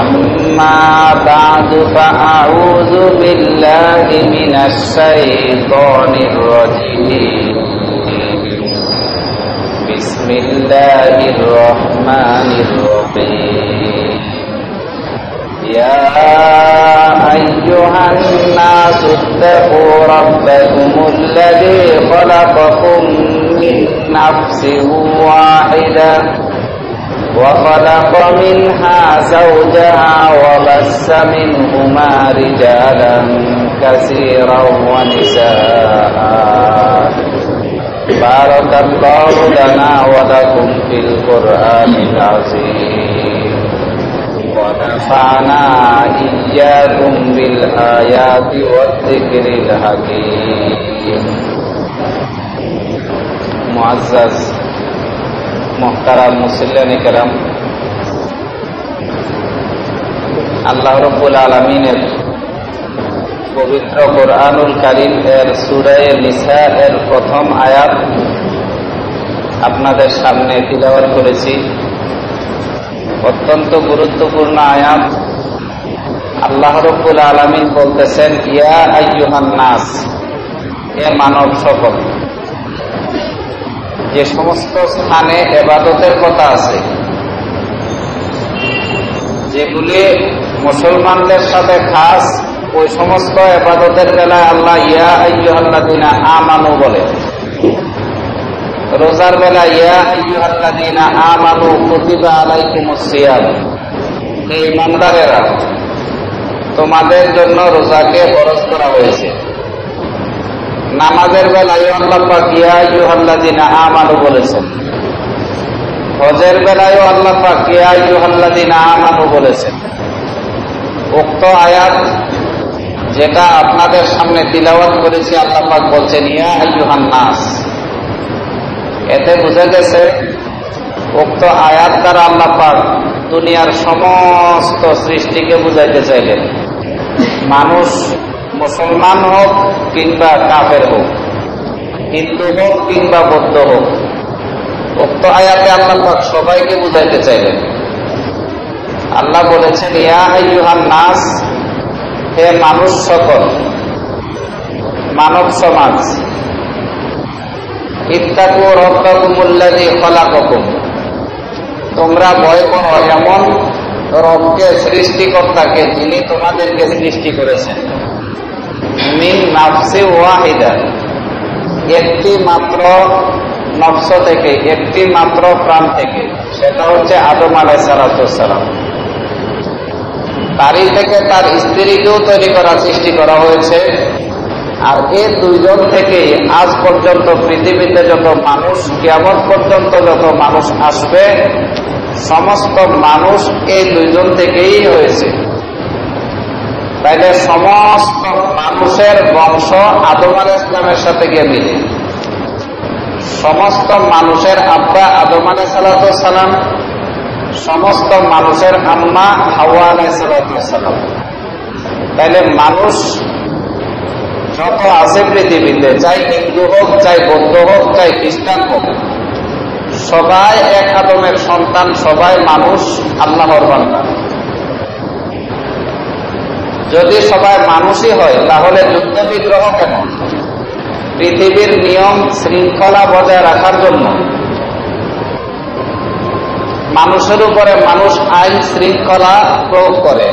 أما بعد فأعوذ بالله من الشيطان الرجيم بسم الله الرحمن الرحيم يا أيها الناس اتقوا ربكم الذي خلقكم من نفس واحدة وخلق منها زوجها وبث منهما رجالا كثيرا ونساء بارك الله لنا ولكم في القرآن العظيم ونفعنا إياكم بالآيات والذكر الحكيم معزز মুহতারাম মুসল্লিয়ানে কেরাম, আল্লাহ রাব্বুল আলামিনের পবিত্র কোরআনুল কারীম এর সূরা নিসা এর প্রথম আয়াত আপনাদের সামনে তিলাওয়াত করেছি। অত্যন্ত গুরুত্বপূর্ণ আয়াত। আল্লাহ রাব্বুল আলামিন বলতেছেন, ইয়া আইয়ুহান নাস, হে মানব সকল। যে সমস্ত স্থানে ইবাদতের কথা আছে, যেগুলি মুসলমানদের সাথে খাস, ওই সমস্ত ইবাদতের বেলায় আল্লাহ ইয়া আইয়ুহাল্লাযীনা আমানু বলে। রোজার বেলা ইয়া আইয়ুহাল্লাযীনা আমানু কুতিবা আলাইকুমুস সিয়াম, হে ঈমানদারেরা, তোমাদের জন্য রোজাকে ফরজ করা হয়েছে। নামাজের বেলায় আল্লাহ পাক ইয়া আইয়ুহাল্লাযীনা আমানু বলেছেন। হজের বেলায়ও আল্লাহ পাক ইয়া আইয়ুহাল্লাযীনা আমানু বলেছেন। উক্ত আয়াত যেটা আপনাদের সামনে তিলাওয়াত করেছি, আল্লাহ পাক বলছেন ইয়া আইয়ুহান নাস। এতে বোঝা গেছে উক্ত আয়াত দ্বারা আল্লাহ পাক দুনিয়ার সমস্ত সৃষ্টিকে বুঝাইতে চাইলেন। মানুষ মুসলমান হোক কিংবা কাফের হোক, হিন্দু হোক কিংবা বৌদ্ধ হোক, উক্ত আয়াতে আল্লাহ পাক সবাইকে বুঝাইতে চাইলেন। আল্লাহ বলেছেন ইয়া আইয়ুহান নাস, হে মানুষ সকল, মানব সমাজ, ইত্তাকু রাব্বাকুমুল্লাযী খালাকাকুম, তোমরা ভয় করো এমন রবকে, সৃষ্টিকর্তাকে, যিনি তোমাদেরকে সৃষ্টি করেছেন। মিন নাফসি ওয়াহিদা, একটি মাত্র নফস থেকে, একটি মাত্র প্রাণ থেকে, সেটা হচ্ছে আদম আলাইহিস সালাম। তারই থেকে তার স্ত্রীকেও তৈরি করা, সৃষ্টি করা হয়েছে। আর এই দুইজন থেকে আজ পর্যন্ত পৃথিবীতে যত মানুষ, কিয়ামত পর্যন্ত যত মানুষ আসবে, সমস্ত মানুষ এই দুইজন থেকেই হয়েছে। তাইলে সমস্ত মানুষের বংশ আদম আলাইহিস সালামের সাথে গিয়ে মিলে। সমস্ত মানুষের আব্বা আদম আলাইহিস সালাম, সমস্ত মানুষের আম্মা হাওয়া আলাইহিস সালাম। তাইলে মানুষ যত আছে পৃথিবীতে, চাই হিন্দু হোক, চাই বৌদ্ধ হোক, চাই খ্রিস্টান হোক, সবাই এক আদমের সন্তান, সবাই মানুষ, আল্লাহর বান্দা। যদি সবাই মানুষই হয়, তাহলে যুদ্ধ বিগ্রহ কেন? পৃথিবীর নিয়ম শৃঙ্খলা বজায় রাখার জন্য মানুষের উপরে মানুষ আইন শৃঙ্খলা প্রয়োগ করে,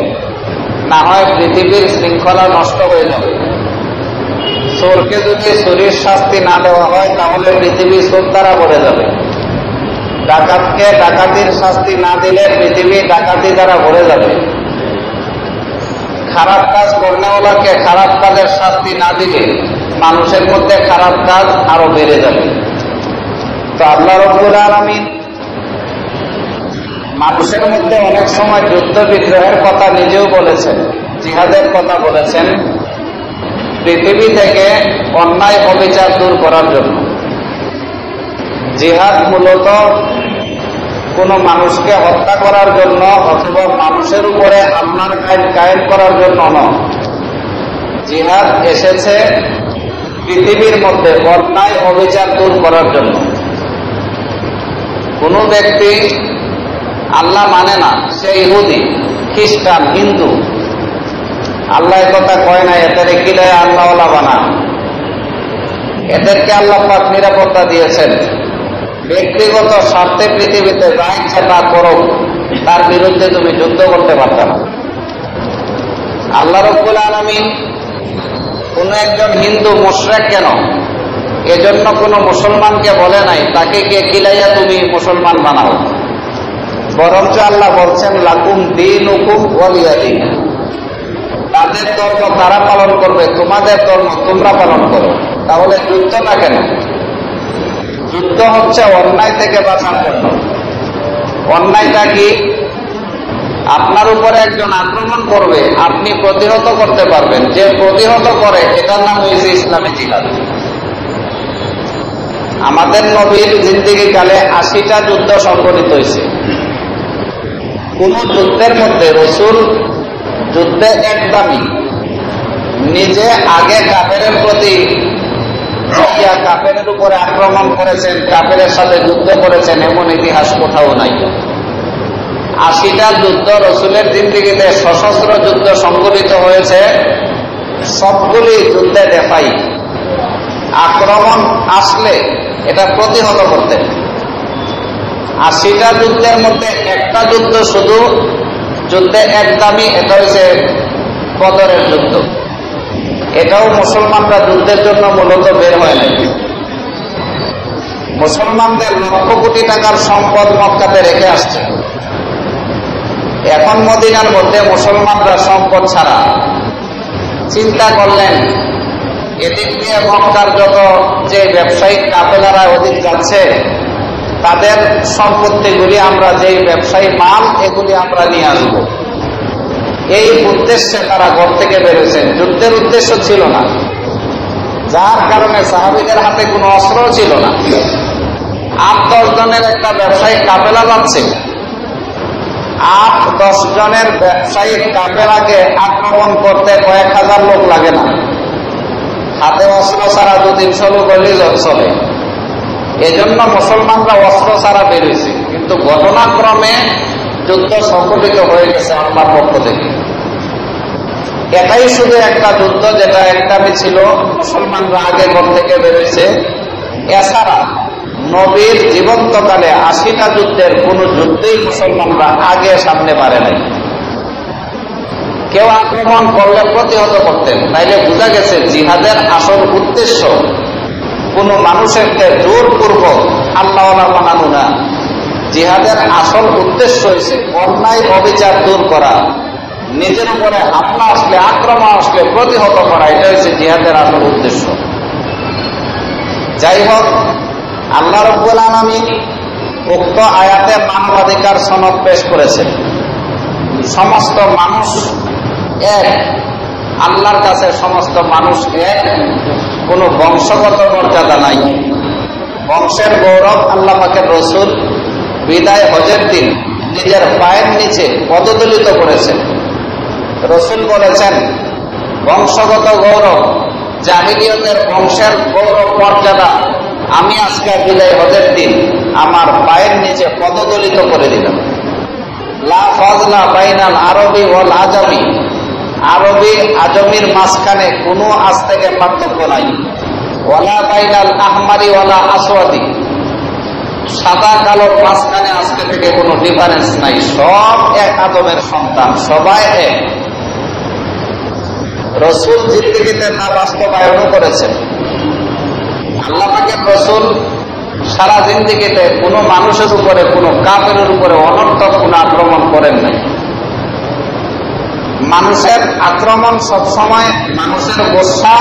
না হয় পৃথিবীর শৃঙ্খলা নষ্ট হয়ে যাবে। চোরকে যদি চুরির শাস্তি না দেওয়া হয়, তাহলে পৃথিবী চোর দ্বারা ভরে যাবে। ডাকাতকে ডাকাতির শাস্তি না দিলে পৃথিবী ডাকাতি দ্বারা ভরে যাবে। খারাপ কাজ করনেওয়ালাকে খারাপ কাজের শাস্তি না দিলে মানুষের মধ্যে খারাপ কাজ আরো বেড়ে যাবে। তো আল্লাহ রাব্বুল আলামিন মানুষের মধ্যে অনেক সময় যুদ্ধ বিগ্রহের কথা নিজেও বলেছেন, জিহাদের কথা বলেছেন, পৃথিবী থেকে অন্যায় অবিচার দূর করার জন্য। জিহাদ মূলত কোন মানুষকে হত্যা করার জন্য অথবা মানুষের উপরে আল্লাহর আইন কায়েম করার জন্য নয়। জিহাদ এসেছে পৃথিবীর মধ্যে অন্যায় অবিচার দূর করার জন্য। কোন ব্যক্তি আল্লাহ মানে না, সে ইহুদি, খ্রিস্টান, হিন্দু। আল্লাহ কথা কয় না এদের কিলায় আল্লাহওয়ালা বানা। এদেরকে আল্লাহ পাক নিরাপত্তা দিয়েছেন। ব্যক্তিগত স্বার্থে পৃথিবীতে যা ইচ্ছা তা করো, তার বিরুদ্ধে তুমি যুদ্ধ করতে পারত না। আল্লাহ রাব্বুল আলামিন কোন একজন হিন্দু মুশরিক কেন এজন্য কোন মুসলমানকে বলে নাই তাকে কে কিলাইয়া তুমি মুসলমান বানাও, বরঞ্চ আল্লাহ বলছেন লাকুম দীনুকুম ওয়ালিয়া দীন। তাদের ধর্ম তারা পালন করবে, তোমাদের ধর্ম তোমরা পালন করো। তাহলে যুদ্ধটা কেন? যুদ্ধ হচ্ছে অন্যায় থেকে বাঁচার জন্য। অন্যায়টা কি? আপনার উপরে একজন আক্রমণ করবে, আপনি প্রতিহত করতে পারবেন। যে প্রতিহত করে এটার নাম হয়েছে ইসলামী জিহাদ। আমাদের নবীর জিন্দেগি কালে 80টা যুদ্ধ সংঘটিত হয়েছে। কোন যুদ্ধের মধ্যে রাসূল যুদ্ধে একদমই নিজে আগে কাফেরের প্রতি কাফেরের উপরে আক্রমণ করেছেন, কাফেরের সাথে যুদ্ধ করেছেন, এমন ইতিহাস কোথাও নাই। 80টা যুদ্ধ রাসূলের জিন্দেগিতে সশস্ত্র যুদ্ধ সংঘটিত হয়েছে। সবগুলি যুদ্ধে দেখাই আক্রমণ আসলে এটা প্রতিহত করতেন। 80টা যুদ্ধের মধ্যে একটা যুদ্ধ শুধু যুদ্ধে একদমই, এটা হচ্ছে বদরের যুদ্ধ। এটাও মুসলমানরা যুদ্ধের জন্য মূলত বের হয় নাই। মুসলমানদের লক্ষ কোটি টাকার সম্পদ মক্কাতে রেখে আসছে। এখন মদিনার মধ্যে মুসলমানরা সম্পদ ছাড়া। চিন্তা করলেন এদিক দিয়ে মক্কার যত যে ব্যবসায়িক কাফেলারা ওদিক যাচ্ছে, তাদের সম্পত্তিগুলি আমরা যে ব্যবসায়ী মাল এগুলি আমরা নিয়ে আসব, এই উদ্দেশ্যে তারা ঘর থেকে বেরোছেন। যুদ্ধের উদ্দেশ্য ছিল না, যার কারণে সাহাবীদের হাতে কোনো অস্ত্র ছিল না। 8-10 জনের একটা ব্যবসায়িক কাফেলা যাচ্ছে। 8-10 জনের ব্যবসায়িক কাফেলাকে আক্রমণ করতে কয়েক হাজার লোক লাগে না। হাতে অস্ত্র ছাড়া 200-300 লোক হলেই চলে। এজন্য মুসলমানরা অস্ত্র ছাড়া বেরিয়েছে, কিন্তু ঘটনাক্রমে যুদ্ধ সংঘটিত হয়ে গেছে আল্লাহর পক্ষ থেকে। এটাই শুধু একটা যুদ্ধ যেটা একটাই ছিল, মুসলমানরা আগে ঘর থেকে বেরিয়েছে। এছাড়া নবীর জীবন্তকালে 80টা যুদ্ধের কোন যুদ্ধেই মুসলমানরা আগে সামনে পারে নাই। কেউ আক্রমণ করলে প্রতিহত করতেন। তাইলে বোঝা গেছে জিহাদের আসল উদ্দেশ্য কোন মানুষেরকে জোরপূর্বক আল্লাহওয়ালা বানানো না। জিহাদের আসল উদ্দেশ্য হয়েছে অন্যায় অবিচার দূর করা, নিজের উপরে হামলা আসলে, আক্রমণ আসলে প্রতিহত করা। এটা হচ্ছে জিহাদের আসল উদ্দেশ্য। যাই হোক, আল্লাহ রাব্বুল আলামিন উক্ত আয়াতে মানবাধিকার সনদ পেশ করেছেন। সমস্ত মানুষ এক, আল্লাহর কাছে সমস্ত মানুষ এক, কোনো বংশগত মর্যাদা নাই। বংশের গৌরব আল্লাহ পাকের রাসূল বিদায় হজের দিন নিজের পায়ের নিচে পদদলিত করেছেন। রাসূল বলেছেন বংশগত গৌরব, জাহিলিয়তের বংশের গৌরব মর্যাদা আমি আজকে বিদায় হজের দিন আমার পায়ের নিচে পদদলিত করে দিলাম। লা ফাজলা বাইনাল আরবি ওয়াল আজামি, আরবি আজমির মাঝখানে কোনো আজ থেকে পার্থক্য নাই। ওয়ালা বাইনাল আহমারি ওয়ালা আসওয়াদি, সাদা কালোর মাঝখানে আজকে থেকে কোনো ডিফারেন্স নাই। সব এক আদমের সন্তান, সবাই এক। রাসূল জিন্দেগিতে তা বাস্তবায়ন করেছেন। আল্লাহ পাকের রাসূল সারা জিন্দেগিতে কোনো মানুষের উপরে, কোনো কাফেরের উপরে অনর্থক কোনো আক্রমণ করেন নাই। মানুষের আক্রমণ সবসময় মানুষের গোসা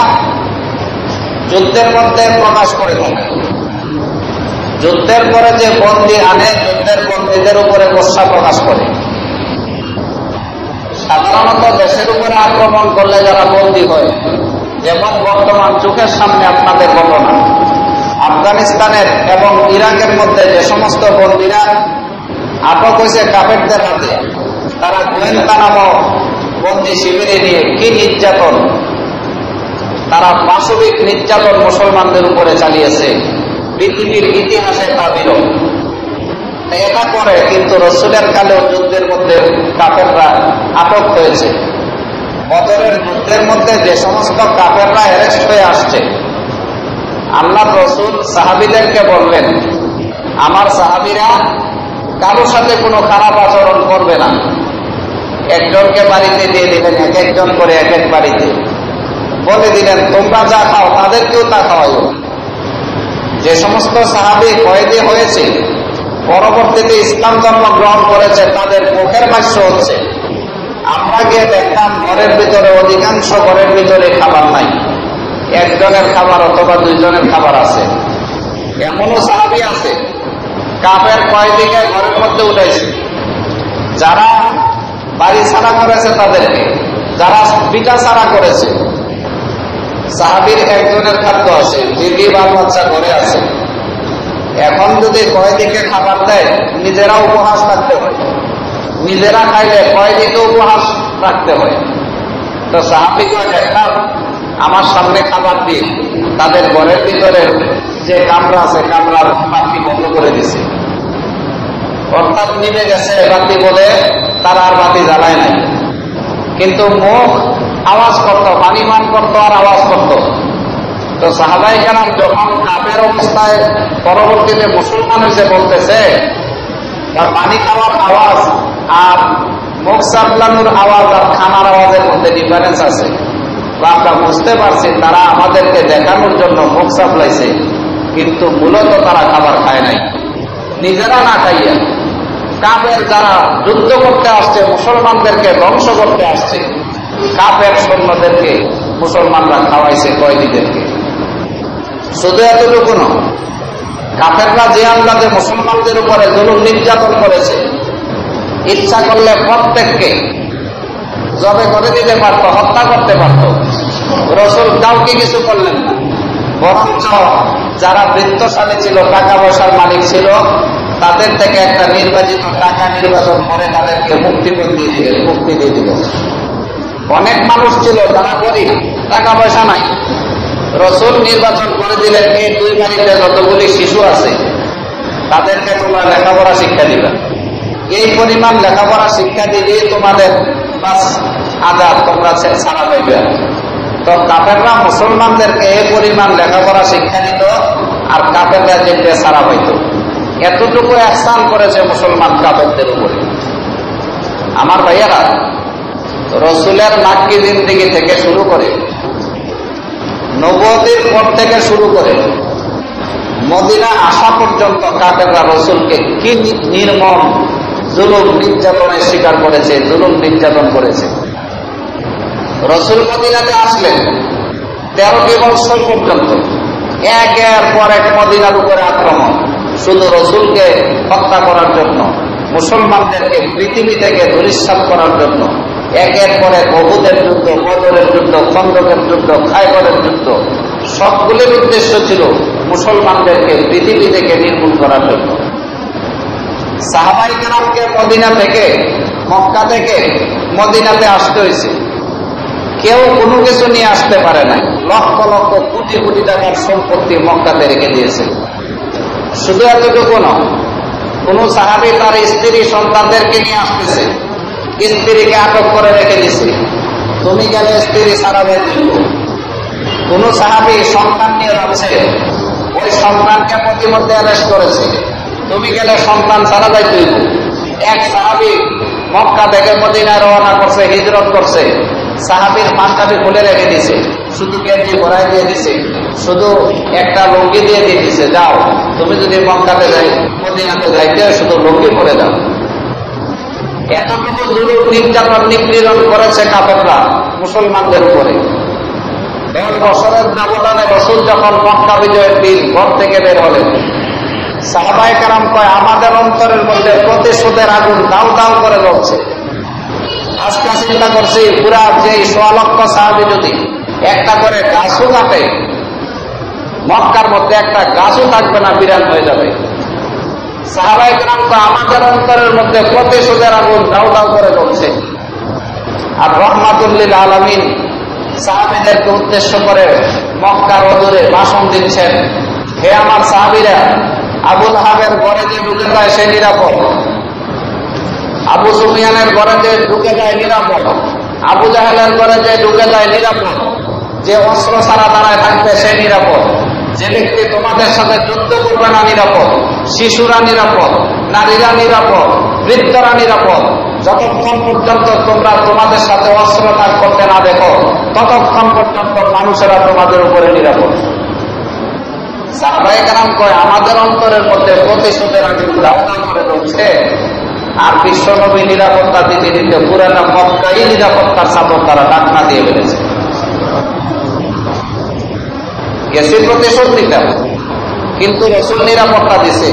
যুদ্ধের মধ্যে প্রকাশ করে থাকে। যুদ্ধের পরে যে বন্দী আনে, যুদ্ধের বন্দীদের উপরে গোসা প্রকাশ করে। সাধারণত দেশের উপরে আক্রমণ করলে যারা বন্দী হয়, যেমন বর্তমান চোখের সামনে আপনাদের ঘটনা, আফগানিস্তানের এবং ইরাকের মধ্যে যে সমস্ত বন্দীরা আটক হয়েছে কাফেরদের হাতে, তারা গোয়েন্দা নামক বন্দী শিবিরে নিয়ে কি নির্যাতন, তারা পাশবিক নির্যাতন মুসলমানদের উপরে চালিয়েছে, পৃথিবীর ইতিহাসে তা বিরল। এটা করে কিন্তু রাসূলের কালেও যুদ্ধের মধ্যে কাফেররা আটক হয়েছে। বদরের যুদ্ধের মধ্যে যে সমস্ত কাফেররা অ্যারেস্ট হয়ে আসছে, আল্লাহ রাসূল সাহাবীদেরকে বললেন, আমার সাহাবীরা কারোর সাথে কোনো খারাপ আচরণ করবে না। একজনকে বাড়িতে দিয়ে দিলেন, এক একজন করে এক এক বাড়িতে বলে দিলেন, তোমরা যা খাও তাদেরকেও তা খাওয়াইও। যে সমস্ত সাহাবী কয়েদি হয়েছে, পরবর্তীতে ইসলাম ধর্ম গ্রহণ করেছে, তাদের মুখের ভাষ্য হচ্ছে, আমরা গিয়ে দেখলাম ঘরের ভিতরে, অধিকাংশ ঘরের ভিতরে খাবার নাই, একজনের খাবার অথবা দুইজনের খাবার আছে। এমনও সাহাবী আছে কাফের কয়েদিকে ঘরের মধ্যে উঠাইছে, যারা বাড়ি ছাড়া করেছে তাদেরকে, যারা পিঠা ছাড়া করেছে। সাহাবীর একজনের খাদ্য আছে, বিবি বাল বাচ্চা ঘরে আছে। এখন যদি কয়েদিকে খাবার দেয়, নিজেরা উপহাস রাখতে হয়, নিজেরা খাইলে কয়েদিকে উপহাস রাখতে হয়। তো সাহাবীকে দেখলাম আমার সামনে খাবার দিয়ে তাদের ঘরের ভিতরে যে কামরা আছে, কামরার বাতি বন্ধ করে দিছে, অর্থাৎ নিভে গেছে বাতি বলে তারা আর বাতি জ্বালায় নাই, কিন্তু মুখ আওয়াজ করত, পানি পান করত আর আওয়াজ করত। তো সাহাবায়ে কেরাম যখন কাফের অবস্থায় পরবর্তীতে মুসলমান হয়েছে বলতেছে, তার পানি খাওয়ার আওয়াজ আর মুখ সাপলানোর আওয়াজ আর খানার আওয়াজের মধ্যে ডিফারেন্স আছে। আমরা বুঝতে পারছি তারা আমাদেরকে দেখানোর জন্য মুখ সাপলাইছে, কিন্তু মূলত তারা খাবার খায় নাই। নিজেরা না খাইয়া কাফের যারা যুদ্ধ করতে আসছে, মুসলমানদেরকে ধ্বংস করতে আসছে, কাফের সৈন্যদেরকে মুসলমানরা খাওয়াইছে কয়েদিদেরকে। শুধু এতটুকু নয়, কাফেররা যে আন্দাজে মুসলমানদের উপরে জুলুম নির্যাতন করেছে, ইচ্ছা করলে প্রত্যেককে জবে করে দিতে পারত, হত্যা করতে পারত। রাসূল কাউকে কিছু করলেন না, বরঞ্চ যারা বৃত্তশালী ছিল, টাকা পয়সার মালিক ছিল, তাদের থেকে একটা নির্বাচিত টাকা নির্বাচন করে তাদেরকে মুক্তি দিয়ে দিল। অনেক মানুষ ছিল যারা গরিব, টাকা পয়সা নাই, রাসূল নির্বাচন করে দিলেন, এই দুই বাড়িতে যতগুলি শিশু আছে তাদেরকে তোমরা লেখাপড়া শিক্ষা দিবে, এই পরিমাণ লেখাপড়া শিক্ষা দিলে তোমাদের বাস আজাদ, তোমরা ছাড়া পাইবে। তো কাফেররা মুসলমানদেরকে এই পরিমাণ লেখাপড়া শিক্ষা দিত, আর কাফেররা যেতে ছাড়া পাইত। এতটুকু ihsan করেছে মুসলমান কাফেরদের উপরে। আমার ভাইয়েরা, রাসূলের মাক্কি জিন্দেগি থেকে শুরু করে, নবুয়তের পর থেকে শুরু করে মদিনা আসা পর্যন্ত কাফেররা রাসূলকে কি নির্মম জুলুম নির্যাতনের শিকার করেছে, জুলুম নির্যাতন করেছে। রাসূল মদিনাতে আসলেন 13টি বছর পর্যন্ত একের পর এক মদিনার উপরে আক্রমণ, শুধু রাসূলকে হত্যা করার জন্য, মুসলমানদেরকে পৃথিবী থেকে ধূলিসাৎ করার জন্য। একের পর এক উহুদের যুদ্ধ, বদরের যুদ্ধ, খন্দকের যুদ্ধ, খায়বরের যুদ্ধ, সবগুলির উদ্দেশ্য ছিল মুসলমানদেরকে পৃথিবী থেকে নির্মূল করার জন্য। সাহাবায়ে কেরামকে মদিনা থেকে, মক্কা থেকে মদিনাতে আসতে হয়েছে। কেউ কোনো কিছু নিয়ে আসতে পারে না, লক্ষ লক্ষ কোটি কোটি টাকার সম্পত্তি মক্কাতে রেখে দিয়েছে। শুধু এতটুকু নয়, কোন সাহাবী তার স্ত্রী সন্তানদেরকে নিয়ে আসতেছে, স্ত্রীকে আটক করে রেখে দিছে, তুমি গেলে স্ত্রী ছাড়া যাইতে। কোন সাহাবী সন্তান নিয়ে যাচ্ছে, ওই সন্তানকে প্রতিমধ্যে অ্যারেস্ট করেছে, তুমি গেলে সন্তান ছাড়া যাইতে। এক সাহাবী মক্কা থেকে মদিনায় রওনা করছে, হিজরত করছে, সাহাবীর পাঞ্জাবি খুলে রেখে দিছে, শুধু গেঞ্জি ভরাই দিয়ে দিছে, শুধু একটা লুঙ্গি দিয়ে দিয়েছে, যাও তুমি যদি মক্কাতে যাই, মদিনাতে যাইতে শুধু লুঙ্গি পরে যাও। এতটুকু জুলুম নির্যাতন নিপীড়ন করেছে কাফেররা মুসলমানদের উপরে। 10 বছরের ব্যবধানে রাসূল যখন মক্কা বিজয়ের দিন ঘর থেকে বের হলেন, সাহাবায়ে কেরাম কয়, আমাদের অন্তরের মধ্যে প্রতিশোধের আগুন দাউ দাউ করে জ্বলছে। আজকে চিন্তা করছি, পুরা যে 100 লক্ষ সাহাবী যদি একটা করে গাছও কাটে, মক্কার মধ্যে একটা গাছও থাকবে না, বিরান হয়ে যাবে। সাহাবায়ে কেরাম তো আমাদের অন্তরের মধ্যে প্রতিশোধের আগুন দাউ দাউ করে জ্বলছে। আর রাহমাতুল লিল আলামিন সাহাবীদেরকে উদ্দেশ্য করে মক্কার অদূরে ভাষণ দিচ্ছেন, হে আমার সাহাবীরা, আবু লাহাবের ঘরে যে ঢুকে যায় সে নিরাপদ, আবু সুফিয়ানের ঘরে যে ঢুকে যায় নিরাপদ, আবু জাহেলের ঘরে যে ঢুকে যায় নিরাপদ, যে অস্ত্র ছাড়া দাঁড়ায় থাকবে সে নিরাপদ, যে ব্যক্তি তোমাদের সাথে যুদ্ধ করবে না নিরাপদ, শিশুরা নিরাপদ, নারীরা নিরাপদ, বৃদ্ধরা নিরাপদ। যতক্ষণ পর্যন্ত তোমরা তোমাদের সাথে অস্ত্র ত্যাগ করতে না দেখো ততক্ষণ পর্যন্ত মানুষেরা তোমাদের উপরে নিরাপদ। সাহাবায়ে কেরাম কয় আমাদের অন্তরের মধ্যে প্রতিশোধের আগুন দাউদা করে রয়েছে, আর বিশ্বনবী নিরাপত্তা দিতে দিতে পুরানা মক্কাই নিরাপত্তার চাদর তারা ডাকনা দিয়ে ফেলেছে। গেছে প্রতিশোধ দিতে, কিন্তু রাসূল নিরাপত্তা দিছে।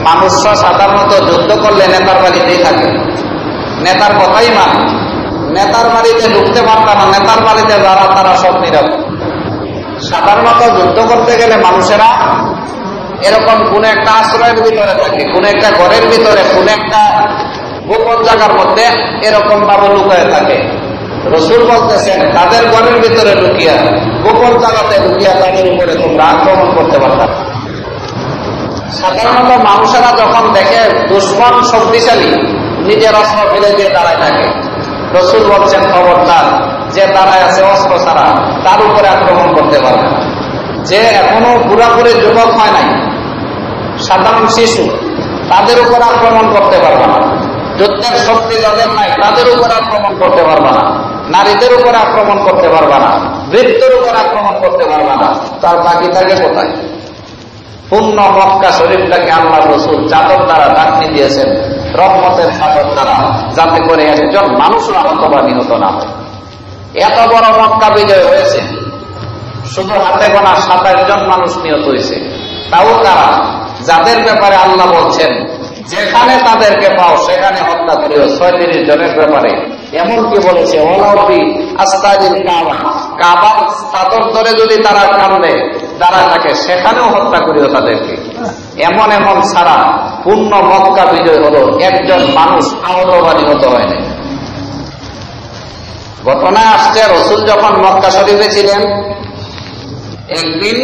মানুষরা সাধারণত যুদ্ধ করলে নেতার বাড়িতেই থাকে, নেতার কথাই মানে, নেতার বাড়িতে ঢুকতে পারত না, নেতার বাড়িতে যারা তারা সব নিরাপদ। সাধারণত যুদ্ধ করতে গেলে মানুষেরা এরকম কোন একটা আশ্রয়ের ভিতরে থাকে, কোন একটা ঘরের ভিতরে, কোন একটা গোপন জায়গার মধ্যে এরকম ভাবে লুকিয়ে থাকে। রাসূল বলতেছেন তাদের ঘরের ভিতরে লুকিয়া, গোপন জায়গাতে লুকিয়া তাদের উপরে তোমরা আক্রমণ করতে পারবে। সাধারণত মানুষেরা যখন দেখে দুশমন শক্তিশালী, নিজের অস্ত্র ফেলে দিয়ে দাঁড়ায় থাকে। রাসূল বলছেন খবরদার, যে দাঁড়ায় আছে অস্ত্র ছাড়া তার উপরে আক্রমণ করতে পারবে না। যে এখনো পুরাপুরি যুবক হয় নাই, সাধারণ শিশু, তাদের উপর আক্রমণ করতে পারবে না। যুদ্ধের শক্তি যাদের নাই তাদের উপর আক্রমণ করতে পারবে না, নারীদের উপর আক্রমণ করতে পারবে না, বৃদ্ধের উপর আক্রমণ করতে পারবে না। তার বাকি থাকে কোথায়? পূর্ণ মক্কা শরীফটাকে আল্লাহ রাসূল চাদর দ্বারা ঢাকনি দিয়েছেন, রহমতের চাদর দ্বারা, যাতে করে একজন মানুষও আহত বা নিহত না হয়। এত বড় মক্কা বিজয় হয়েছে, শুধু হাতে গোনা 27 জন মানুষ নিহত হয়েছে। তাও তারা যাদের ব্যাপারে আল্লাহ বলছেন যেখানে তাদেরকে পাও সেখানে হত্যা করিও। 36 জনের ব্যাপারে এমনকি বলেছে ওয়ালাউবি আস্তাজিল কাবা, কাবার চাদর ধরে যদি তারা কান্দে দাঁড়ায় থাকে সেখানেও হত্যা করিও তাদেরকে। এমন এমন ছাড়া পূর্ণ মক্কা বিজয় হলো, একজন মানুষ আহত বা নিহত হয়নি। ঘটনায় আসছে রাসূল যখন মক্কা শরীফে ছিলেন, একদিন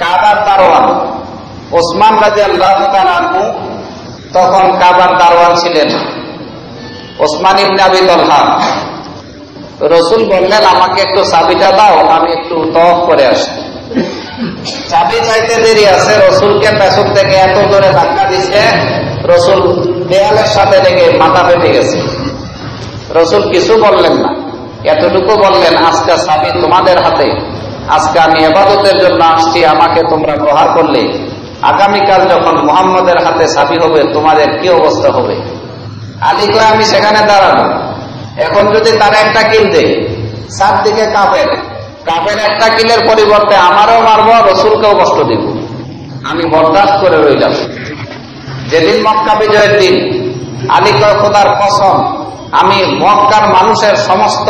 কাবার দারোয়ান ওসমান রাদিয়াল্লাহু তাআলা আনহু তখন কাবার দারোয়ান ছিলেন, ওসমান ইবনে আবি তালহা। রাসূল বললেন আমাকে একটু চাবিটা দাও, আমি একটু তওয়াফ করে আসি। চাবি চাইতে দেরি আছে, রাসূলকে পেছন থেকে এত জোরে ধাক্কা দিচ্ছে, রাসূল দেয়ালের সাথে লেগে মাথা ফেটে গেছে। রাসূল কিছু বললেন না, এতটুকু বললেন আজকে চাবি তোমাদের হাতে, আজকে আমি ইবাদতের জন্য আসছি, আমাকে তোমরা প্রহার করলে আগামীকাল যখন মুহাম্মদের হাতে চাবি হবে তোমাদের কি অবস্থা হবে? আলী কয় আমি সেখানে দাঁড়াবো, এখন যদি তারা একটা কিল দেয়, চারদিকে কাফের, কাফের একটা কিলের পরিবর্তে আমারও মারবো, রাসূলকেও কষ্ট দিব, আমি বরদাস্ত করে রইলাম। যেদিন মক্কা বিজয়ের দিন, আলী কয় খোদার কসম, আমি মক্কার মানুষের সমস্ত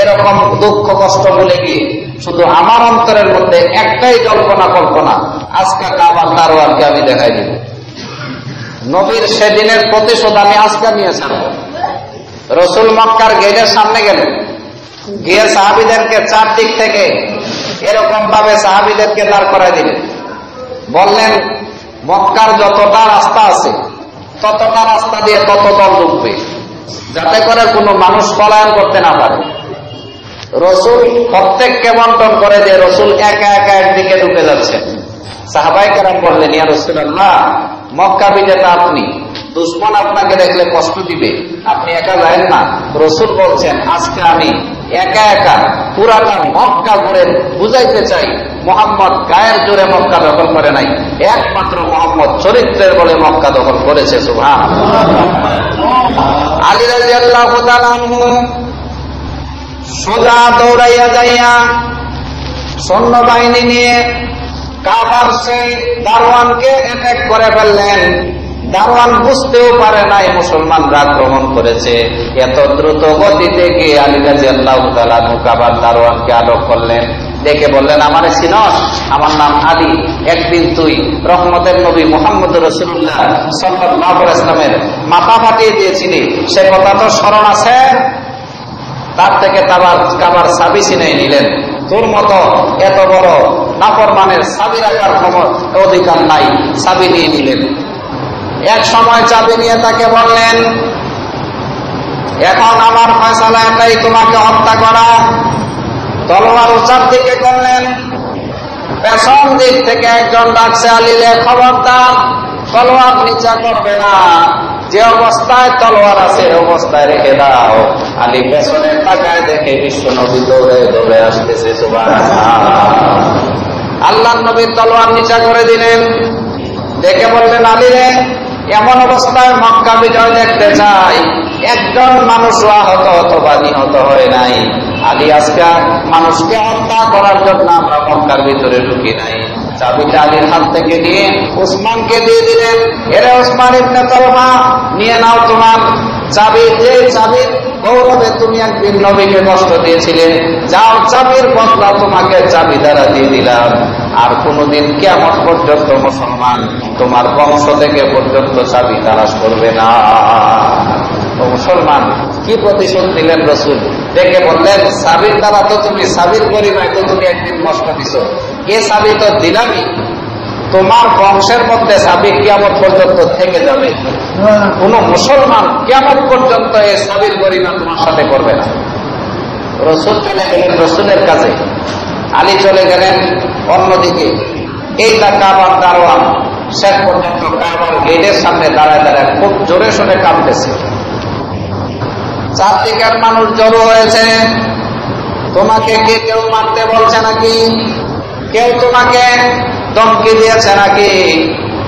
এরকম দুঃখ কষ্ট ভুলে গিয়ে শুধু আমার অন্তরের মধ্যে একটাই কল্পনা, আজকে কাবার দারোয়ানকে আমি দেখাই দিব। নবীর সেদিনের প্রতিশোধ আমি আজকে নিয়ে ছাড়ব। রাসূল মক্কার গেটের সামনে গেলেন, গিয়ে সাহাবীদেরকে চারদিক থেকে এরকম ভাবে সাহাবীদেরকে দাঁড় করাই দিলেন। বললেন মক্কার যতটা রাস্তা আছে ততটা রাস্তা দিয়ে তত দল ঢুকবে, যাতে করে কোনো মানুষ পলায়ন করতে না পারে। রাসূল প্রত্যেককে বন্টন করে যে রাসূল একা একা একদিকে ঢুকে যাচ্ছেন। সাহাবায়ে কেরাম বললেন ইয়া রাসূলুল্লাহ, মক্কা বিজেতা আপনি, দুশমন আপনাকে দেখলে কষ্ট দিবে, আপনি একা যাবেন না। রাসূল বলছেন আজকে আমি একা একা পুরাটা মক্কা ঘুরে বুঝাইতে চাই মুহাম্মদ গায়ের জোরে মক্কা দখল করে নাই, একমাত্র মুহাম্মদ চরিত্রের বলে মক্কা দখল করেছে। সুবহানাল্লাহ। আলী রাদিয়াল্লাহু তাআলা আনহু সোজা দৌড়াইয়া যাইয়া সৈন্যবাহিনী নিয়ে কাবার সেই দারোয়ানকে অ্যাটাক করে ফেললেন। দারোয়ান বুঝতেও পারে নাই মুসলমানরা আক্রমণ করেছে। এত দ্রুত গতিতে গিয়ে আলী রাদিয়াল্লাহু তাআলা কাবার দারোয়ানকে আটক করলেন। দেখে বললেন আমারে চিনস? আমার নাম আলী। একদিন তুই রহমতের নবী মুহাম্মদুর রাসূলুল্লাহ সাল্লাল্লাহু আলাইহি ওয়াসাল্লামের মাথা ফাটিয়ে দিয়েছিলি, সে কথা তো স্মরণ আছে? তার থেকে কাবার চাবি ছিনিয়ে নিলেন। তোর মতো এত বড় নাফরমানের চাবি রাখার অধিকার নাই, চাবি নিয়ে নিলেন। এক সময় চাবি নিয়ে তাকে বললেন এখন আমার ফয়সালা এটাই, তোমাকে হত্যা করা। তলোয়ার উঁচার দিকে করলেন, পেছন দিক থেকে একজন ডাকছে, আলীরে খবরদার, তলোয়ার নিচা করবে না, যে অবস্থায় তলোয়ার আছে অবস্থায় রেখে দাও। আলী পেছনে তাকায় দেখে বিশ্ব নবী দৌড়ে দৌড়ে আসতেছে। সুবহানাল্লাহ। আল্লাহর নবী তলোয়ার নিচা করে দিলেন, দেখে বললেন, আলীরে এমন অবস্থায় মক্কা বিজয় দেখতে চাই, একজন মানুষ আহত অথবা নিহত হয় নাই। আলী আজকে মানুষকে হত্যা করার জন্য আমরা মক্কার ভিতরে ঢুকি নাই। চাবিটা আলীর হাত থেকে নিয়ে উসমানকে দিয়ে দিলেন, এরে উসমান ইবনে তালহা, নিয়ে নাও তোমার চাবি, যে চাবির গৌরবে তুমি একদিন নবীকে কষ্ট দিয়েছিলে, যাও চাবির বদলা তোমাকে চাবি দ্বারা দিয়ে দিলাম। আর কোনদিন কিয়ামত পর্যন্ত মুসলমান তোমার বংশ থেকে পর্যন্ত চাবি তালাশ করবে না। মুসলমান কি প্রতিশোধ নিলেন রসুল? দেখে বললেন, চাবির দ্বারা তো তুমি, চাবির পরিমায় তো তুমি একদিন কষ্ট দিছো, এ চাবি তো দিলামই, তোমার বংশের মধ্যে চাবি কিয়ামত পর্যন্ত থেকে যাবে। কোন মুসলমান কিয়ামত পর্যন্ত এই চাবির পরিমাণ তোমার সাথে করবে না। রসুল চলে গেলেন রসুলের কাছে, আলী চলে গেলেন অন্যদিকে। এই কাবার দারোয়ান শেষ পর্যন্ত কাবার গেটের সামনে দাঁড়ায় দাঁড়ায় খুব জোরে সোরে কাঁদতেছে। চারদিকের মানুষ জড়ো হয়েছে। তোমাকে কে কেউ মারতে বলছে নাকি? কেউ তোমাকে ধমকি দিয়েছে নাকি?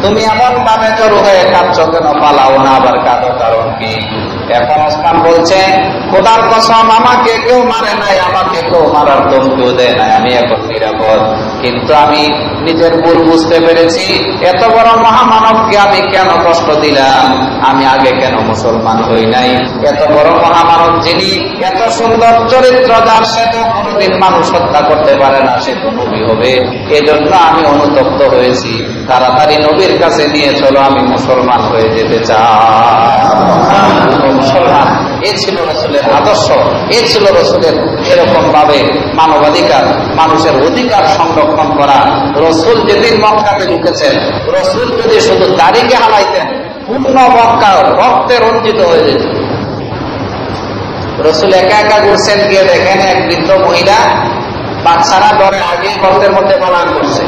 তুমি এমন ভাবে জড়ো হয়ে কাঁদছো কেন? পালাও না, আবার কাঁদো কারণ কি? এখন ওসমান বলছে, খোদার কসম, আমাকে কেউ মারে নাই, আমাকে কেউ মারার ধমকিও দেয় নাই, আমি এখন নিরাপদ। কিন্তু আমি নিজের ভুল বুঝতে পেরেছি, এত বড় মহামানবকে আমি কেন কষ্ট দিলাম? আমি আগে কেন মুসলমান হই নাই? এত বড় মহামানব যিনি, এত সুন্দর চরিত্র যার, সে তো কোনোদিন মানুষ হত্যা করতে পারে না, সে তো নবী হবে। এজন্য আমি অনুতপ্ত হয়েছি। তাড়াতাড়ি নবীর কাছে নিয়ে চলো, আমি মুসলমান হয়ে যেতে চাই। মুসলমান, এ ছিল রসুলের আদর্শ, এ ছিল রসুলের এরকম ভাবে মানবাধিকার, মানুষের অধিকার সংরক্ষণ করা। রসুল যেদিন মক্কাতে ঢুকেছেন, রসুল যদি শুধু দাড়িকে হালাইতেন, পূর্ণ মক্কা রক্তে রঞ্জিত হয়ে যেত। রসুল একা একা ঘুরছেন, গিয়ে দেখেন এক বৃদ্ধ মহিলা বাচ্চারা ডরে আগে গর্তের মধ্যে পালন করছে।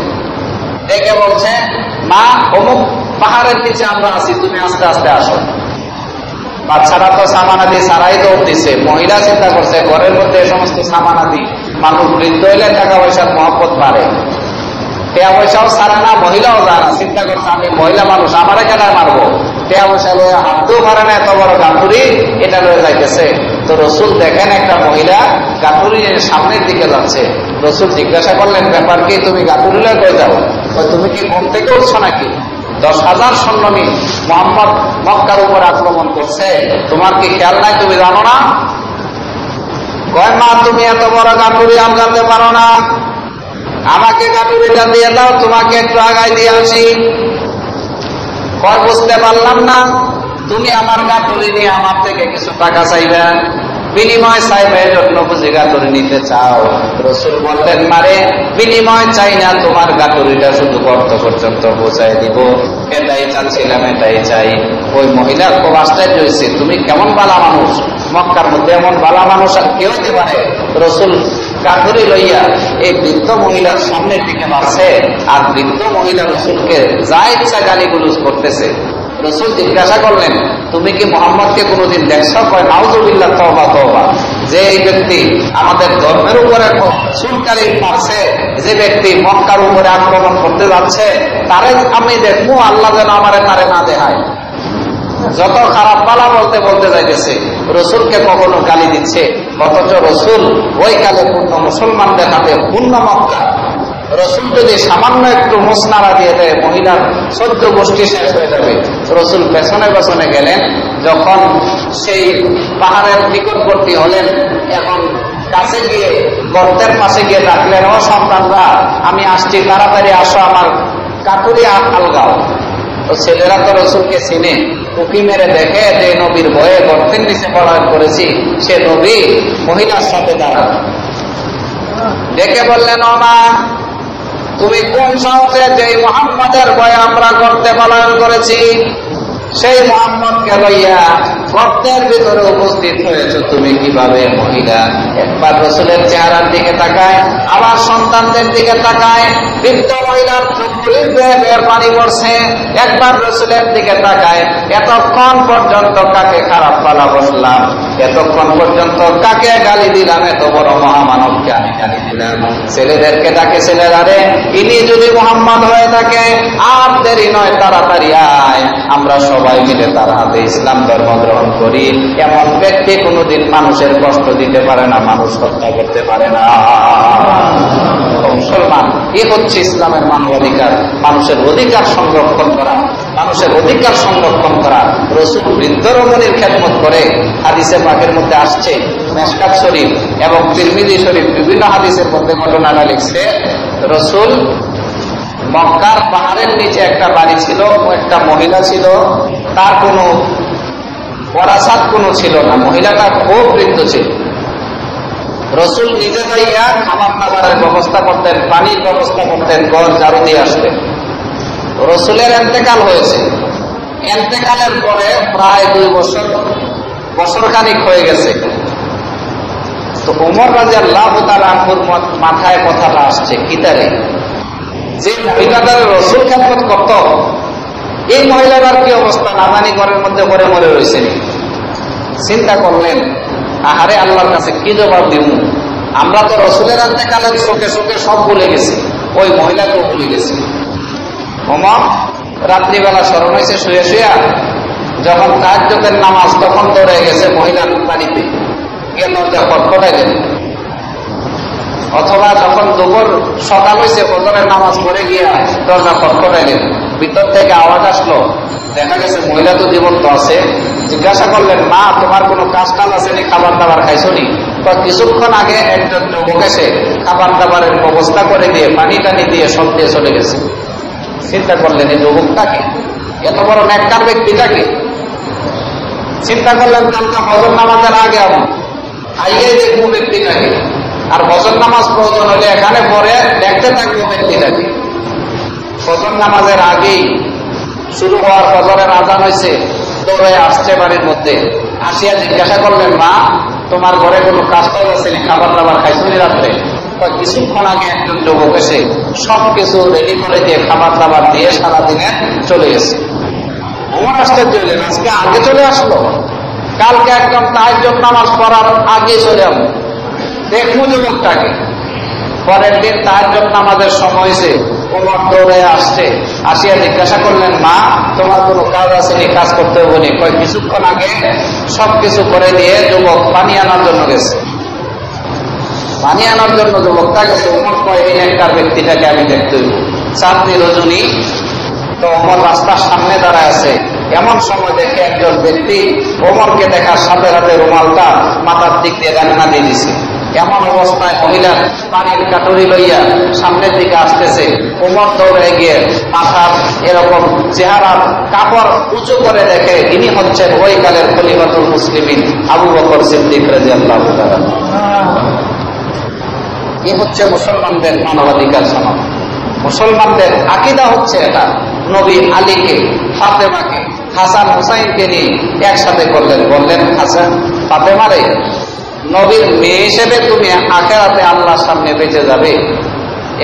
দেখে বলছে, মা, অমুক পাহাড়ের নিচে আমরা আছি, তুমি আস্তে আস্তে আসো। বাচ্চারা তো সামানাদি সারাই দৌড় দিছে। মহিলা চিন্তা করছে, ঘরের মধ্যে এই সমস্ত সামানাদি, মানুষ বৃদ্ধ হইলে টাকা পয়সার মহব্বত বাড়ে, টাকা পয়সাও ছাড়ে না, মহিলাও যায় না। চিন্তা করছে, আমি মহিলা মানুষ, আমারে কেন মারবো? টাকা পয়সা লয়ে হাঁটতেও পারে না, এত বড় গাঁটুরি, এটা লয়ে যাইতেছে। তো রসুল দেখেন একটা মহিলা গাঁটুরির সামনের দিকে যাচ্ছে। রসুল জিজ্ঞাসা করলেন, ব্যাপার কি, তুমি গাঁটুরি লয়ে কই যাও? তুমি কি ঘুম থেকে উঠছো নাকি? 10,000 সৈন্য নিয়ে মোহাম্মদ মক্কার উপর আক্রমণ করছে, তোমার কি খেয়াল নাই? তুমি জানো না? কয়, মা, তুমি এত বড় গাঁটুরি আনতে পারো না, আমাকে গাঁটুরিটা দিয়ে দাও, তোমাকে একটু আগায় দিয়ে আসি। কয়, বুঝতে পারলাম না, তুমি আমার গাঁটুরি নিয়ে আমার থেকে কিছু টাকা চাইবে, বিনিময় চাইবে, জন্য বুঝি গাঁটুরি নিতে চাও? রসুল বললেন, মারে, বিনিময় চাই না, তোমার গাঁটুরিটা শুধু গর্ত পর্যন্ত পৌঁছায় দিব, এটাই চাচ্ছিলাম, এটাই চাই। ওই মহিলা খুব আশ্চর্য হয়েছে, তুমি কেমন বালা মানুষ, মক্কার মধ্যে এমন বালা মানুষ আর কেউ হতে পারে? রসুল গাঁটুরি লইয়া এই বৃদ্ধ মহিলার সামনের দিকে মারছে, আর বৃদ্ধ মহিলা রসুলকে যা ইচ্ছা গালিগুলোজ করতেছে। রসুল জিজ্ঞাসা করলেন, তুমি কি মোহাম্মদকে কোনোদিন দেখছ? কয়, নাউযুবিল্লাহ, তওবা তওবা, যে এই ব্যক্তি আমাদের ধর্মের উপরে চুলকালি মারছে, যে ব্যক্তি মক্কার উপরে আক্রমণ করতে যাচ্ছে, তারে আমি দেখবো, আল্লাহ যেন আমারে তারে না দেখায়। যত খারাপ পালা বলতে বলতে যাইতেছে, রসুলকে কখনো গালি দিচ্ছে, অথচ রসুল ওই কালে পূর্ণ মুসলমানদের হাতে পূর্ণ মক্কা। রসুল যদি সামান্য একটু মুসনারা দিয়ে দেয়, মহিলার 14 গোষ্ঠী শেষ হয়ে যাবে। রসুল পেছনে পেছনে গেলেন, যখন সেই পাহাড়ের নিকটবর্তী হলেন, এখন কাছে গিয়ে গর্তের পাশে গিয়ে ডাকলেন, ও সন্তানরা, আমি আসছি, তাড়াতাড়ি আসো, আমার কাটুরি আলগাও। তো ছেলেরা তো রসুলকে চিনে, উকি মেরে দেখে যে নবীর ভয়ে গর্তের নিচে পলায়ন করেছি, সে নবী মহিলার সাথে দাঁড়ান। ডেকে বললেন, ও মা, তুমি কোন সাহসে যে মুহাম্মাদের ভয়ে আমরা গর্তে পলায়ন করেছি, সেই মুহাম্মদকে লইয়া গর্তের ভিতরে উপস্থিত হয়েছ তুমি কিভাবে মহিলা? একবার রাসূলের চেহারার দিকে তাকায়, আবার সন্তানদের দিকে তাকায়, বৃদ্ধ মহিলার চোখগুলির বেয়ে পানি পড়ছে, একবার রাসূলের দিকে তাকায়, এতক্ষণ পর্যন্ত কাকে খারাপ পালা বসলাম, এতক্ষণ পর্যন্ত কাকে গালি দিলাম, এত বড় মহামানবকে আমি গালি দিলাম। ছেলেদেরকে ডাকে, ছেলেরা রে, ইনি যদি মুহাম্মদ হয়ে থাকে আর দেরি নয়, তাড়াতাড়ি আয়, আমরা সবাই মিলে তার হাতে ইসলাম ধর্ম গ্রহণ করি। এমন ব্যক্তি কোনোদিন মানুষের কষ্ট দিতে পারে না, মানুষ হত্যা করতে পারে না। মুসলমান, এ হচ্ছে ইসলামের মানবাধিকার, মানুষের অধিকার সংরক্ষণ করা, মানুষের অধিকার সংরক্ষণ করা। রাসূল বৃদ্ধ রমণীর খেদমত করে। হাদিসে পাকের মধ্যে আসছে, মেশকাত শরীফ এবং তিরমিজি শরীফ বিভিন্ন হাদিসের মধ্যে ঘটনাটা লিখছে, রাসূল মক্কার পাহাড়ের নিচে একটা বাড়ি ছিল, একটা মহিলা ছিল, তার কোনো পরাসাদ কোনো ছিল না, মহিলাটা খুব বৃদ্ধ ছিল। রাসূল নিজে যাইয়া খাবার দাবারের ব্যবস্থা করতেন, পানির ব্যবস্থা করতেন, ঘর ঝাড়ু দিয়ে আসতেন। রাসূলের ইন্তেকাল হয়েছে, ইন্তেকালের পরে প্রায় 2 বছর খানিক হয়ে গেছে। তো ওমর রাদিয়াল্লাহু তাআলা আনহুর মাথায় কথাটা আসছে, কিতারে যে মহিলাটার রাসূল খেদমত করত, এই মহিলাটার কি অবস্থা, না জানি ঘরের মধ্যে মরে মরে রয়েছে। চিন্তা করলেন, আহারে আল্লাহর কাছে কি জবাব দিব, আমরা তো রাসূলের ইন্তেকালের শোকে শোকে সব ভুলে গেছি, ওই মহিলাকেও ভুলে গেছি। ওমর রাত্রিবেলা স্মরণ হয়েছে শুয়ে শুয়া, যখন তাহাজ্জুদের নামাজ, তখন দৌড়ে গেছে মহিলার বাড়িতে গিয়ে দরজা খটখটাইলেন। অথবা যখন দুপুর সকাল হয়েছে, ফজরের নামাজ পড়ে গিয়া দরজা খটখটাইলেন, ভিতর থেকে আওয়াজ আসলো, দেখা গেছে মহিলা তো জীবন্ত আছে। জিজ্ঞাসা করলেন, মা তোমার কোনো কাজ টাল আছে নি, খাবার দাবার খাইছো নি? কিছুক্ষণ আগে একজন যুবক এসে খাবার দাবারের ব্যবস্থা করে দিয়ে, পানি টানি দিয়ে সব দিয়ে চলে গেছে। চিন্তা করলেন, এই যুবকটাকে, এত বড় নেককার ব্যক্তিটাকে। চিন্তা করলেন, কালকে ফজর নামাজের আগে আইয়ে দেখবো ব্যক্তিটাকে, আর ফজর নামাজ প্রয়োজন হলে এখানে পরে দেখতে থাকবো ব্যক্তিটাকে। ফজর নামাজের আগেই শুরু হওয়ার, ফজরের আযান হয়েছে, দৌড়ে আসছে বাড়ির মধ্যে। আসিয়া জিজ্ঞাসা করলেন, মা তোমার ঘরে কোনো কাজ টাজ আছে, খাবার দাবার খাইছো নি রাত্রে? কিছুক্ষণ আগে একজন যুবক এসে সবকিছু রেডি করে দিয়ে, খাবার দাবার দিয়ে সারাদিনে চলে গেছে। আমার আশ্চর্য হলেন, আজকে আগে চলে আসলো, কালকে একদম তাহাজ্জুদ নামাজ পড়ার আগে চলে আসলো, দেখবো যুবকটাকে। পরের দিন তাহাজ্জুদ নামাজের সময় হয়েছে, ওমর দৌড়ে আসছে, আসিয়া জিজ্ঞাসা করলেন, মা তোমার কোনো কাজ আছে নি, কাজ করতে হবে নি? কিছুক্ষণ আগে সবকিছু করে দিয়ে যুবক পানি আনার জন্য গেছে। পানি আনার জন্য যুবকটা গেছে। ওমর কয়, এই নেককার ব্যক্তিটাকে আমি দেখতে হইব। চাঁদনি রজনী, তো ওমর রাস্তার সামনে দাঁড়ায় আছে। এমন সময় দেখে একজন ব্যক্তি ওমরকে দেখার সাথে সাথে রুমালটা মাথার দিক দিয়ে রান্না দিয়ে দিছে। এমন অবস্থায় মহিলা পানির কাটুরি লইয়া সামনের দিকে আসতেছে। ওমর দৌড়ে গিয়ে মাথার এরকম চেহারার কাপড় উঁচু করে দেখে ইনি হচ্ছেন ওই কালের খলিফাতুল মুসলিমিন আবু বকর সিদ্দিক রাদিয়াল্লাহু তাআলা। এই হচ্ছে মুসলমানদের মানবাধিকার সনদ। মুসলমানদের আকীদা হচ্ছে এটা। নবী আলীকে, ফাতেমাকে, হাসান হুসাইনকে নিয়ে একসাথে করলেন, বললেন, হাসান ফাতেমারে, নবীর মেয়ে হিসেবে তুমি আখিরাতে আল্লাহর সামনে বেঁচে যাবে,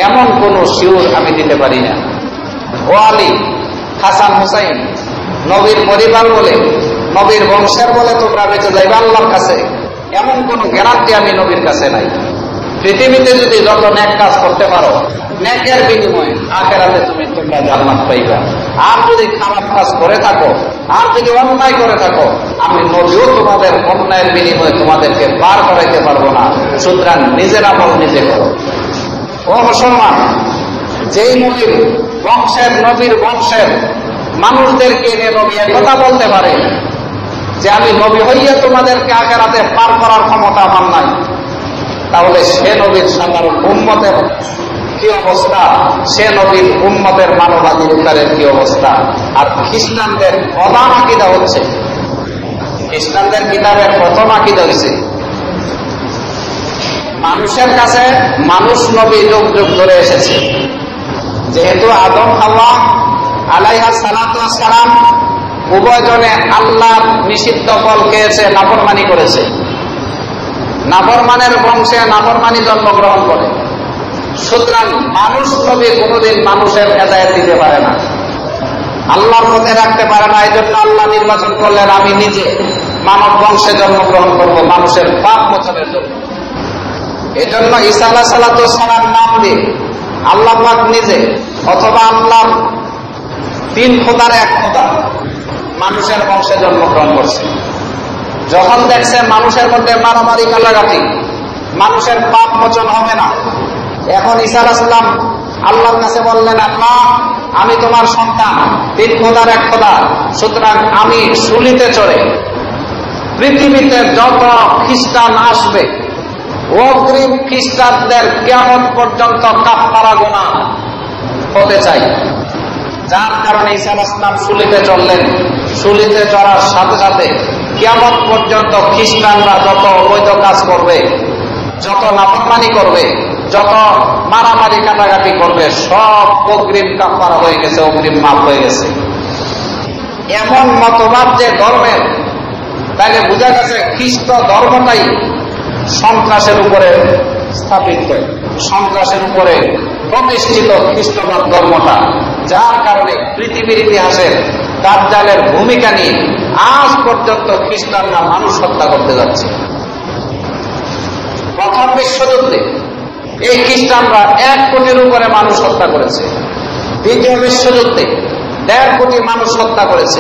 এমন কোন শিওর আমি দিতে পারি না। ও আলী, হাসান হুসাইন নবীর পরিবার বলে, নবীর বংশের বলে তোমরা বেঁচে যাইবে আল্লাহর কাছে, এমন কোন গ্যারান্টি আমি নবীর কাছে নাই। পৃথিবীতে যদি যত নেক কাজ করতে পারো, নেকের বিনিময়ে আখিরাতে তোমরা জান্নাত পাইবা। আর যদি খারাপ কাজ করে থাকো, আর যদি অন্যায় করে থাকো, আমি নবীও তোমাদের অন্যায়ের বিনিময়ে তোমাদেরকে পার করাইতে পারবো না। সুতরাং নিজের আমল নিজে করো। ও মুসলমান, যেই নবীর বংশের মানুষদেরকে নিয়ে নবী কথা বলতে পারে যে আমি নবী হইয়া তোমাদেরকে আখিরাতে পার করার ক্ষমতা আমার নাই, তাহলে সে নবীর সাধারণ উম্মতের কি অবস্থা, সে নবীর উম্মতের মানবাধিকারের কি অবস্থা। আর খ্রিস্টানদের প্রধান আকীদা হচ্ছে, খ্রিস্টানদের কিতাবের প্রথম আকীদা হয়েছে মানুষের কাছে মানুষ নবী যুগ যুগ ধরে এসেছে। যেহেতু আদম হাওয়া আলাইহিস সালাতু ওয়াস সালাম উভয়জনে আল্লাহর নিষিদ্ধ ফল খেয়েছে, নাফরমানি করেছে। নাফরমানের বংশে নাফরমানি জন্মগ্রহণ করে। সুতরাং মানুষ নবী কোনোদিন মানুষের হেদায়েত দিতে পারে না, আল্লাহর পথে রাখতে পারে না। এই জন্য আল্লাহ নির্বাচন করলেন, আমি নিজে মানব বংশে জন্মগ্রহণ করব মানুষের পাপ মোচনের জন্য। এই জন্য ঈসা আলাইহিস সালাম নাম দিয়ে আল্লাহ পাক নিজে অথবা আল্লাহর তিন খোদার এক খোদা মানুষের বংশে জন্মগ্রহণ করছে। যখন দেখছে মানুষের মধ্যে মারামারি কালাগাটি, মানুষের পাপ মোচন হবে না, এখন ঈসা আলাইহিস সালাম আল্লাহর কাছে বললেন, আল্লাহ আমি তোমার সন্তান, তিন খোদার এক খোদা, সুতরাং আমি শুলিতে চড়ে পৃথিবীতে যত খ্রিস্টান আসবে অগ্রিম খ্রিস্টানদের কিয়ামত পর্যন্ত কাফারা গুনাহ হতে চাই। যার কারণে ঈসা আলাইহিস সালাম শুলিতে চললেন। শুলিতে চড়ার সাথে সাথে কিয়ামত পর্যন্ত খ্রিস্টানরা যত অবৈধ কাজ করবে, যত নাফরমানি করবে, যত মারামারি কাটাকাটি করবে, সব অগ্রিম কাফারা হয়ে গেছে, অগ্রিম মাফ হয়ে গেছে। এমন মতবাদ যে ধর্মের, তাহলে বোঝা গেছে খ্রিস্ট ধর্মটাই সন্ত্রাসের উপরে স্থাপিত, সন্ত্রাসের উপরে প্রতিষ্ঠিত খ্রিস্টবাদ ধর্মটা। যার কারণে পৃথিবীর ইতিহাসের দাজ্জালের ভূমিকা নিয়ে আজ পর্যন্ত খ্রিস্টানরা মানুষ হত্যা করতে যাচ্ছে। প্রথম বিশ্বযুদ্ধে এই খ্রিস্টানরা 1 কোটির উপরে মানুষ হত্যা করেছে। দ্বিতীয় বিশ্বযুদ্ধে 1.5 কোটি মানুষ হত্যা করেছে।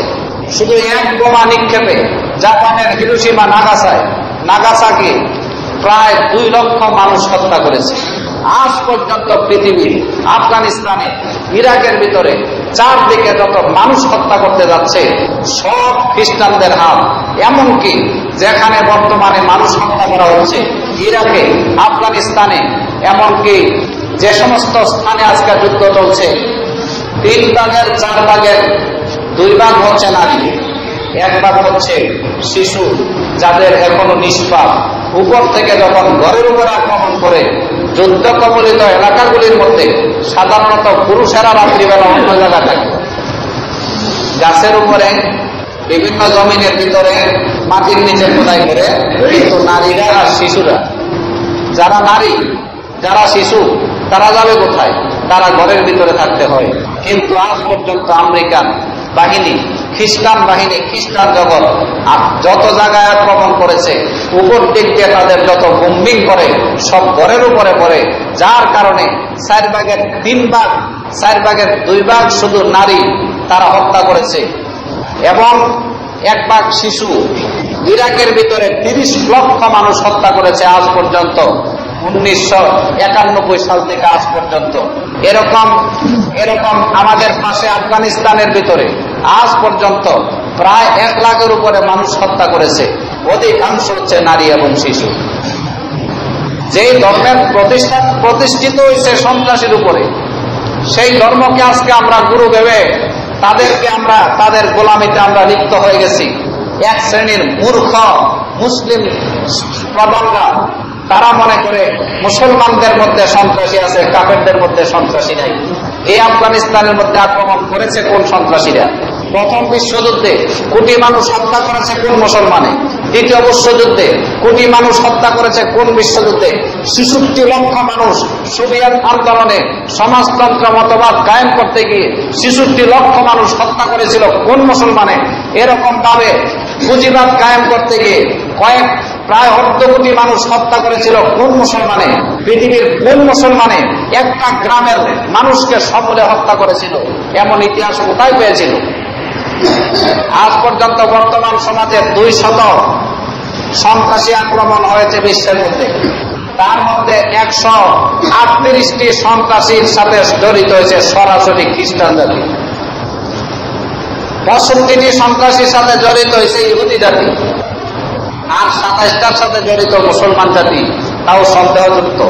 শুধু এক বোমা নিক্ষেপে জাপানের হিরোশিমা নাগাসাকি প্রায় 2 লক্ষ মানুষ হত্যা করেছে। আজ পর্যন্ত পৃথিবীর আফগানিস্তানে, ইরাকের ভিতরে চারদিকে যত মানুষ হত্যা করতে যাচ্ছে সব খ্রিস্টানদের হাত। এমনকি যেখানে বর্তমানে মানুষ হত্যা করা হচ্ছে ইরাকে, আফগানিস্তানে, এমনকি যে সমস্ত স্থানে আজকে যুদ্ধ চলছে, 3 ভাগের 4 ভাগের 2 ভাগ হচ্ছে নারী, 1 ভাগ হচ্ছে শিশু যাদের এখনো নিষ্পাপ। উপর থেকে যখন ঘরের উপর আক্রমণ করে যুদ্ধ কবলিত এলাকাগুলির মধ্যে সাধারণত পুরুষেরা রাত্রিবেলা অন্য জায়গায় থাকে, গাছের উপরে, বিভিন্ন জমিনের ভিতরে, মাটির নিচে খোদাই করে, কিন্তু নারীরা আর শিশুরা, যারা নারী যারা শিশু তারা যাবে কোথায়? তারা ঘরের ভিতরে থাকতে হয়। কিন্তু আজ পর্যন্ত আমেরিকান বাহিনী, খ্রিস্টান বাহিনী, খ্রিস্টান জগৎ যত জায়গায় আক্রমণ করেছে, উপর দিক দিয়ে তাদের যত বোম্বিং করে সব ঘরের উপরে পড়ে। যার কারণে 4 ভাগের 3 ভাগ, 4 ভাগের 2 ভাগ শুধু নারী তারা হত্যা করেছে এবং 1 ভাগ শিশু। ইরাকের ভিতরে 30 লক্ষ মানুষ হত্যা করেছে আজ পর্যন্ত, 1991 সাল থেকে আজ পর্যন্ত। এরকম আমাদের পাশে আফগানিস্তানের ভিতরে আজ পর্যন্ত প্রায় 1 লাখের উপরে মানুষ হত্যা করেছে, অধিকাংশ হচ্ছে নারী এবং শিশু। যেই ধর্মের প্রতিষ্ঠিত হয়েছে সন্ত্রাসীর উপরে, সেই ধর্মকে আজকে আমরা গুরু ভেবে তাদের গোলামিতে আমরা লিপ্ত হয়ে গেছি। এক শ্রেণীর মূর্খ মুসলিম প্রধানরা তারা মনে করে মুসলমানদের মধ্যে সন্ত্রাসী আছে, কাফেরদের মধ্যে সন্ত্রাসী নাই। এই আফগানিস্তানের মধ্যে আক্রমণ করেছে কোন সন্ত্রাসীরা? প্রথম বিশ্বযুদ্ধে কোটি মানুষ হত্যা করেছে কোন মুসলমানে? দ্বিতীয় বিশ্বযুদ্ধে কোটি মানুষ হত্যা করেছে কোন বিশ্বযুদ্ধে? 66 লক্ষ মানুষ সোভিয়েত আন্দোলনে সমাজতন্ত্র মতবাদ কায়েম করতে গিয়ে 66 লক্ষ মানুষ হত্যা করেছিল কোন মুসলমানে? এরকম ভাবে পুঁজিবাদ কায়েম করতে গিয়ে প্রায় 1/2 কোটি মানুষ হত্যা করেছিল কোন মুসলমানে? পৃথিবীর কোন মুসলমানে একটা গ্রামের মানুষকে সকলে হত্যা করেছিল? এমন ইতিহাস কোথায় পেয়েছিল? আজ পর্যন্ত বর্তমান সমাজে 200 সন্ত্রাসী আক্রমণ হয়েছে বিশ্বের মধ্যে। তার মধ্যে 138টি সন্ত্রাসীর সাথে জড়িত হয়েছে সরাসরি খ্রিস্টান জাতি, 65টি সন্ত্রাসীর সাথে জড়িত হয়েছে ইহুদি জাতি, আর 27টার সাথে জড়িত মুসলমান জাতি, তাও সন্দেহযুক্ত।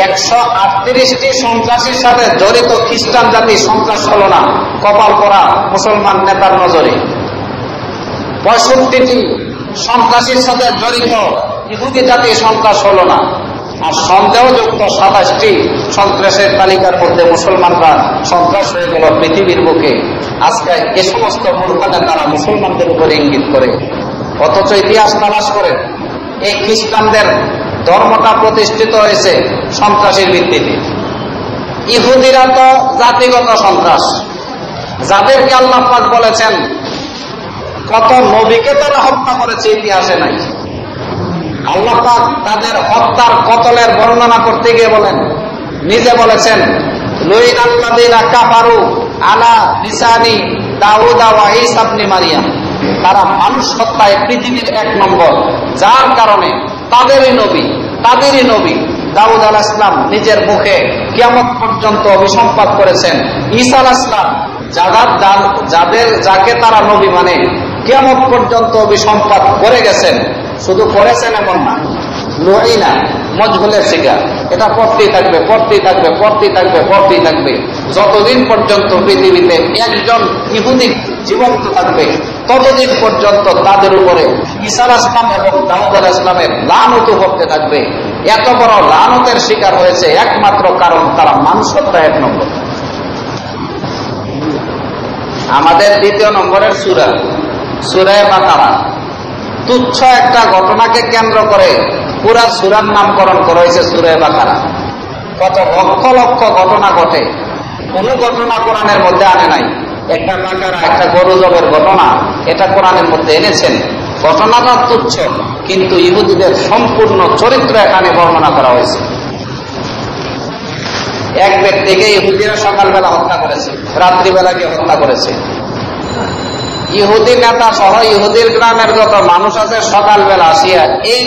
138টি সন্ত্রাসীর সাথে জড়িত খ্রিস্টান জাতি সন্ত্রাস হল না কপাল পরা মুসলমান নেতার নজরে। 65টি সন্ত্রাসীর সাথে জড়িত ইহুদি জাতি সন্ত্রাস হল না। আর সন্দেহযুক্ত 27টি সন্ত্রাসের তালিকার মধ্যে মুসলমানরা সন্ত্রাস হয়ে গেল পৃথিবীর বুকে। আজকে এ সমস্ত মূর্খতা তারা মুসলমানদের উপরে ইঙ্গিত করে, অথচ ইতিহাস তালাশ করে এই খ্রিস্টানদের ধর্মটা প্রতিষ্ঠিত হয়েছে সন্ত্রাসের ভিত্তিতে। ইহুদিরা তো জাতিগত সন্ত্রাস, যাদেরকে আল্লাহ পাক বলেছেন কত নবীকে তারা হত্যা করেছে ইতিহাসে নাই। আল্লাহ পাক তাদের হত্যার কতলের বর্ণনা করতে গিয়ে বলেন, নিজে বলেছেন লুইনাল্লাযীনা কাফারু আলা লিসানি দাউদ ওয়া ঈসা ইবনে মারইয়াম, তারা মানুষ হত্যায় পৃথিবীর 1 নম্বর, যার কারণে তাদেরই নবী দাউদ আলাইহিস সালাম নিজের মুখে কিয়ামত পর্যন্ত অভিসম্পাত করেছেন। ঈসা আলাইহিস সালাম যাকে তারা নবী মানে কিয়ামত পর্যন্ত অভিসম্পাত করে গেছেন, শুধু করেছেন এমন না, লুইনা মজহুলের সিগা, এটা পড়তেই থাকবে যতদিন পর্যন্ত পৃথিবীতে একজন ইহুদি জীবন্ত থাকবে ততদিন পর্যন্ত তাদের উপরে ঈসা আলাইহিস সালাম এবং দাউদ আলাইহিস সালামের লানত করতে থাকবে। এত বড় লানতের শিকার হয়েছে একমাত্র কারণ তারা মানুষ হত্যা 1 নম্বর। আমাদের 2 নম্বরের সূরা বাকারা, তুচ্ছ একটা ঘটনাকে কেন্দ্র করে পুরা সূরার নামকরণ করা হয়েছে সূরা বাকারা। কত লক্ষ লক্ষ ঘটনা ঘটে, কোন ঘটনা কোরআনের মধ্যে আনে নাই। একটা বাকারা, একটা গরু জবের ঘটনা, এটা কোরআনের মধ্যে এনেছেন। ঘটনাটা তুচ্ছ, কিন্তু ইহুদিদের সম্পূর্ণ চরিত্র এখানে বর্ণনা করা হয়েছে। এক ব্যক্তিকে ইহুদিরা সকালবেলা হত্যা করেছে, রাত্রিবেলাকে হত্যা করেছে। ইহুদি নেতা সহ ইহুদির গ্রামের যত মানুষ আছে সকালবেলা আসিয়া এই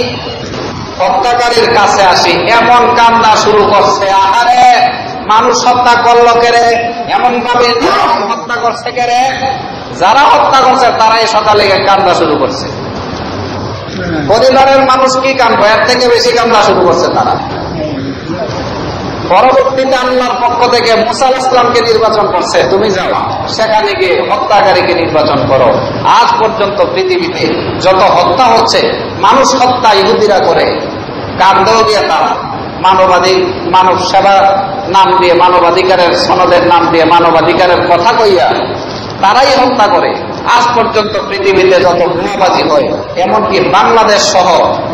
হত্যাকারীর কাছে আসি এমন কান্না শুরু করছে, আহারে মানুষ হত্যা করলো কেরে, এমন ভাবে হত্যা করছে কেরে। যারা হত্যা করছে তারাই সকালে কান্না শুরু করছে। পরিবারের মানুষ কি কান্দবে, এর থেকে বেশি কান্না শুরু করছে তারা। পরবর্তীতে আল্লাহর পক্ষ থেকে মুসা আলাইহিস সালামকে নির্বাচন করছে, তুমি যাও সেখানে গিয়ে হত্যাকারীকে নির্বাচন করো। আজ পর্যন্ত পৃথিবীতে যত হত্যা হচ্ছে, মানুষ হত্যা ইহুদিরা করে, কান্দেও দিয়ে তারা মানব সেবা নাম দিয়ে, মানবাধিকারের সনদের নাম দিয়ে, মানবাধিকারের কথা কইয়া তারাই হত্যা করে। আজ পর্যন্ত পৃথিবীতে যত বোমাবাজি হয়, এমনকি বাংলাদেশ সহ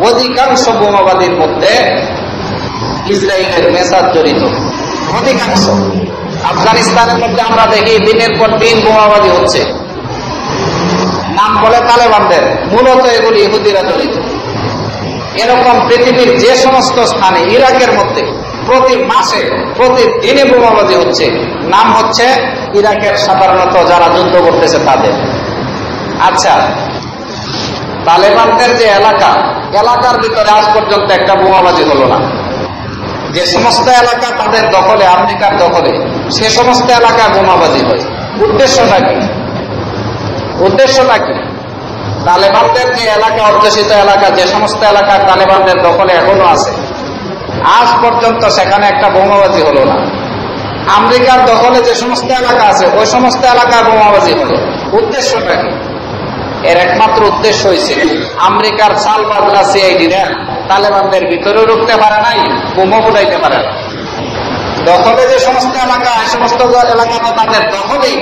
অধিকাংশ বোমাবাজির মধ্যে ইসরায়েলের মেসাজ জড়িত, অধিকাংশ। আফগানিস্তানের মধ্যে আমরা দেখি দিনের পর দিন বোমাবাজি হচ্ছে, নাম বলে তালেবানদের, মূলত এগুলি ইহুদিরা জড়িত। এরকম পৃথিবীর যে সমস্ত স্থানে, ইরাকের মধ্যে প্রতি মাসে প্রতিদিনে বোমাবাজি হচ্ছে, নাম হচ্ছে ইরাকের সাধারণত যারা যুদ্ধ করতেছে তাদের। আচ্ছা, তালেবানদের যে এলাকার ভিতরে আজ পর্যন্ত একটা বোমাবাজি হলো না। যে সমস্ত এলাকা তাদের দখলে, আমেরিকার দখলে, সে সমস্ত এলাকায় বোমাবাজি হয়। উদ্দেশ্যটা কি? তালেবানদের যে এলাকা, অধ্যুষিত এলাকা, যে সমস্ত এলাকা তালেবানদের দখলে এখনো আছে, আজ পর্যন্ত সেখানে একটা বোমাবাজি হলো না। আমেরিকার দখলে যে সমস্ত এলাকা আছে, ওই সমস্ত এলাকায় বোমাবাজি হলো। উদ্দেশ্যটা কি? এর একমাত্র উদ্দেশ্য হয়েছে আমেরিকার চাল বাদলা সিআইডিরা তালেবানদের ভিতরে ঢুকতে পারে নাই, বোমা ফুটাইতে পারে না। দখলে যে সমস্ত এলাকা, এই সমস্ত এলাকা তো তাদের দখলেই,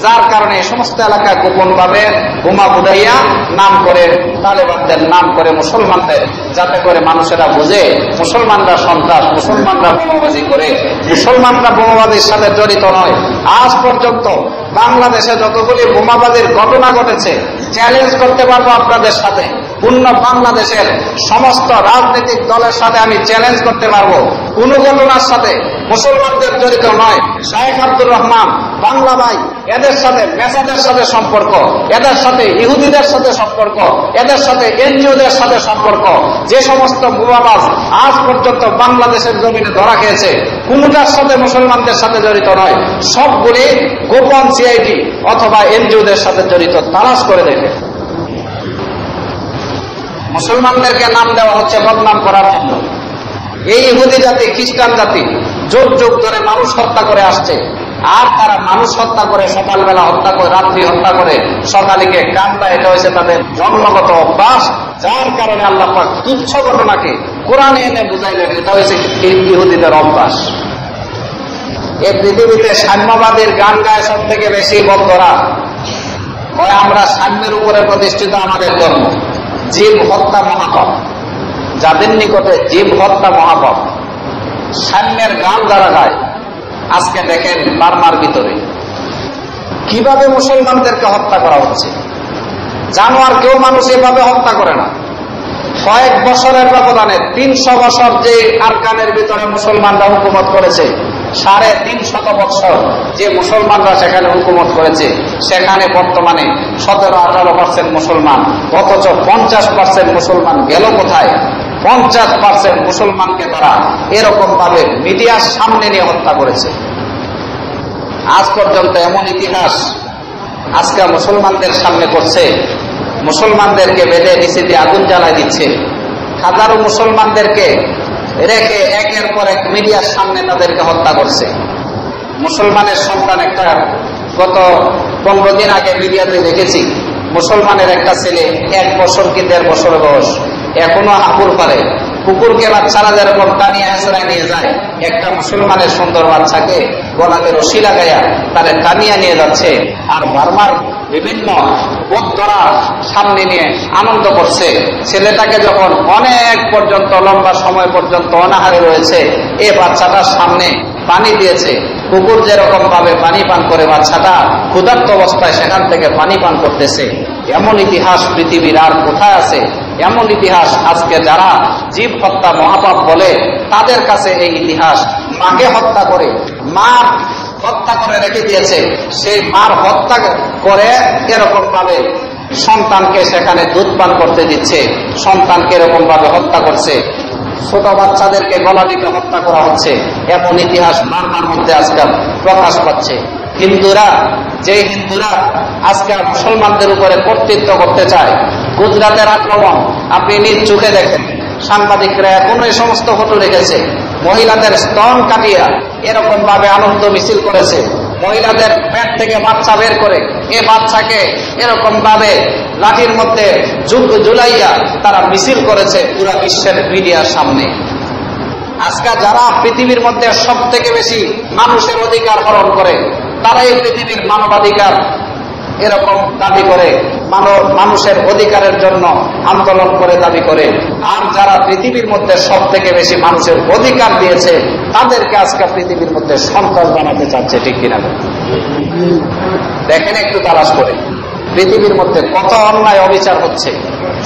যার কারণে এই সমস্ত এলাকা গোপন ভাবে বোমা ফুটাইয়া নাম করে তালেবানদের নাম করে মুসলমানদের, যাতে করে মানুষেরা বুঝে মুসলমানরা সন্ত্রাস, মুসলমানরা বোমাবাজি করে, মুসলমানরা বোমাবাজির সাথে জড়িত নয়। আজ পর্যন্ত বাংলাদেশে যতগুলি বোমাবাজির ঘটনা ঘটেছে, চ্যালেঞ্জ করতে পারবো আপনাদের সাথে, পূর্ণ বাংলাদেশের সমস্ত রাজনৈতিক দলের সাথে আমি চ্যালেঞ্জ করতে পারবো, কোন ঘটনার সাথে মুসলমানদের জড়িত নয়। শাহেখ আব্দুর রহমান, বাংলা ভাই, এদের সাথে মেসাদের সাথে সম্পর্ক, এদের সাথে ইহুদিদের সাথে সম্পর্ক, এদের সাথে এনজিওদের সাথে সম্পর্ক। যে সমস্ত বোমাবাজ আজ পর্যন্ত বাংলাদেশের জমিনে ধরা খেয়েছে, কোনটার সাথে মুসলমানদের সাথে জড়িত নয়, সবগুলি গোপন সিআইডি অথবা এনজিওদের সাথে জড়িত। তালাশ করে দেখে মুসলমানদেরকে নাম দেওয়া হচ্ছে বদনাম করার জন্য। এই ইহুদি জাতি, খ্রিস্টান জাতি যুগ যুগ ধরে মানুষ হত্যা করে আসছে, আর তারা মানুষ হত্যা করে, সকালবেলা হত্যা করে, রাত্রি হত্যা করে, সকালে কান্দা। এটা হয়েছে তাদের জন্মগত অভ্যাস, যার কারণে আল্লাহ পাক তুচ্ছ ঘটনাকে কোরআনে এনে বুঝাইলেন এটা হয়েছে ইহুদিদের অভ্যাস। এই পৃথিবীতে সাম্যবাদীর গান গায় সব থেকে বেশি বন্ধরা। আমরা সাম্যের উপরে প্রতিষ্ঠিত আমাদের ধর্ম। জীব হত্যা মহাপাপ, যাদের নিকটে জীব হত্যা মহাপাপ, সাম্যের গান যারা গায়, আজকে দেখেন বার্মার ভিতরে কিভাবে মুসলমানদেরকে হত্যা করা হচ্ছে। জানোয়ার কেউ মানুষ এভাবে হত্যা করে না। কয়েক বছরের ব্যবধানে 300 বছর যে আরকানের ভিতরে মুসলমানরা হুকুমত করেছে, 350 বছর যে মুসলমানরা সেখানে হুকুমত করেছে, সেখানে বর্তমানে 17-18% মুসলমান, অথচ 50% মুসলমান গেল কোথায়? 50% মুসলমানকে তারা এরকম ভাবে মিডিয়ার সামনে নিয়ে হত্যা করেছে। আজ পর্যন্ত এমন ইতিহাস আজকে মুসলমানদের সামনে করছে। মুসলমানদেরকে বেঁধে নিচে দিয়ে আগুন জ্বালায় দিচ্ছে। হাজারো মুসলমানদেরকে রেখে একের পর এক মিডিয়ার সামনে তাদেরকে হত্যা করছে। মুসলমানের সন্তান একটা গত 15 দিন আগে মিডিয়াতে দেখেছি, মুসলমানের একটা ছেলে 1 বছর কি 1.5 বছর বয়স, এখনো হাঁপুর পারে। কুকুরকে বাচ্চারা যেরকম টানিয়ে হেঁচড়ায় নিয়ে যায়, একটা মুসলমানের সুন্দর বাচ্চাকে গলাতে রশি লাগাইয়া তাদের টানিয়ে নিয়ে যাচ্ছে। আর বার্মার বিভিন্ন বৌদ্ধরা সামনে নিয়ে আনন্দ করছে। ছেলেটাকে যখন অনেক পর্যন্ত লম্বা সময় পর্যন্ত অনাহারে রয়েছে, এই বাচ্চাটার সামনে পানি দিয়েছে। কুকুর যেরকম ভাবে পানি পান করে, বাচ্চাটা ক্ষুধার্ত অবস্থায় সেখান থেকে পানি পান করতেছে। এমন ইতিহাস পৃথিবীর আর কোথায় আছে? এমন ইতিহাস আজকে যারা জীব হত্যা মহাপাপ বলে, তাদের কাছে এই ইতিহাস। মাকে হত্যা করে, মা হত্যা করে রেখে দিয়েছে, সেই মার হত্যা করে এরকম ভাবে সন্তানকে সেখানে দুধ পান করতে দিচ্ছে, সন্তানকে এরকম ভাবে হত্যা করছে। ছোট বাচ্চাদেরকে গলা টিপে হত্যা করা হচ্ছে। এমন ইতিহাস বার্মার মধ্যে আজকাল প্রকাশ পাচ্ছে। হিন্দুরা আজকাল মুসলমানদের উপরে কর্তৃত্ব করতে চায়। গুজরাটের আক্রমণ আপনি নিজ চোখে দেখেন। সাংবাদিকরা এখনো এই সমস্ত ফটো রেখেছে। মহিলাদের স্তন কাটিয়া এরকম ভাবে আনন্দ মিছিল করেছে। মহিলাদের পেট থেকে বাচ্চা বের করে এ বাচ্চাকে এরকম ভাবে লাঠির মধ্যে ঝুলাইয়া তারা মিছিল করেছে পুরা বিশ্বের মিডিয়ার সামনে। আজকে যারা পৃথিবীর মধ্যে সব থেকে বেশি মানুষের অধিকার হরণ করে, তারা এই পৃথিবীর মানবাধিকার এরকম দাবি করে, মানুষের অধিকারের জন্য আন্দোলন করে দাবি করে। আর যারা পৃথিবীর মধ্যে সব থেকে বেশি মানুষের অধিকার দিয়েছে, তাদেরকে আজকে পৃথিবীর মধ্যে সন্ত্রাস বানাতে চাচ্ছে। ঠিক কিনা? দেখেন একটু তালাশ করে পৃথিবীর মধ্যে কত অন্যায় অবিচার হচ্ছে।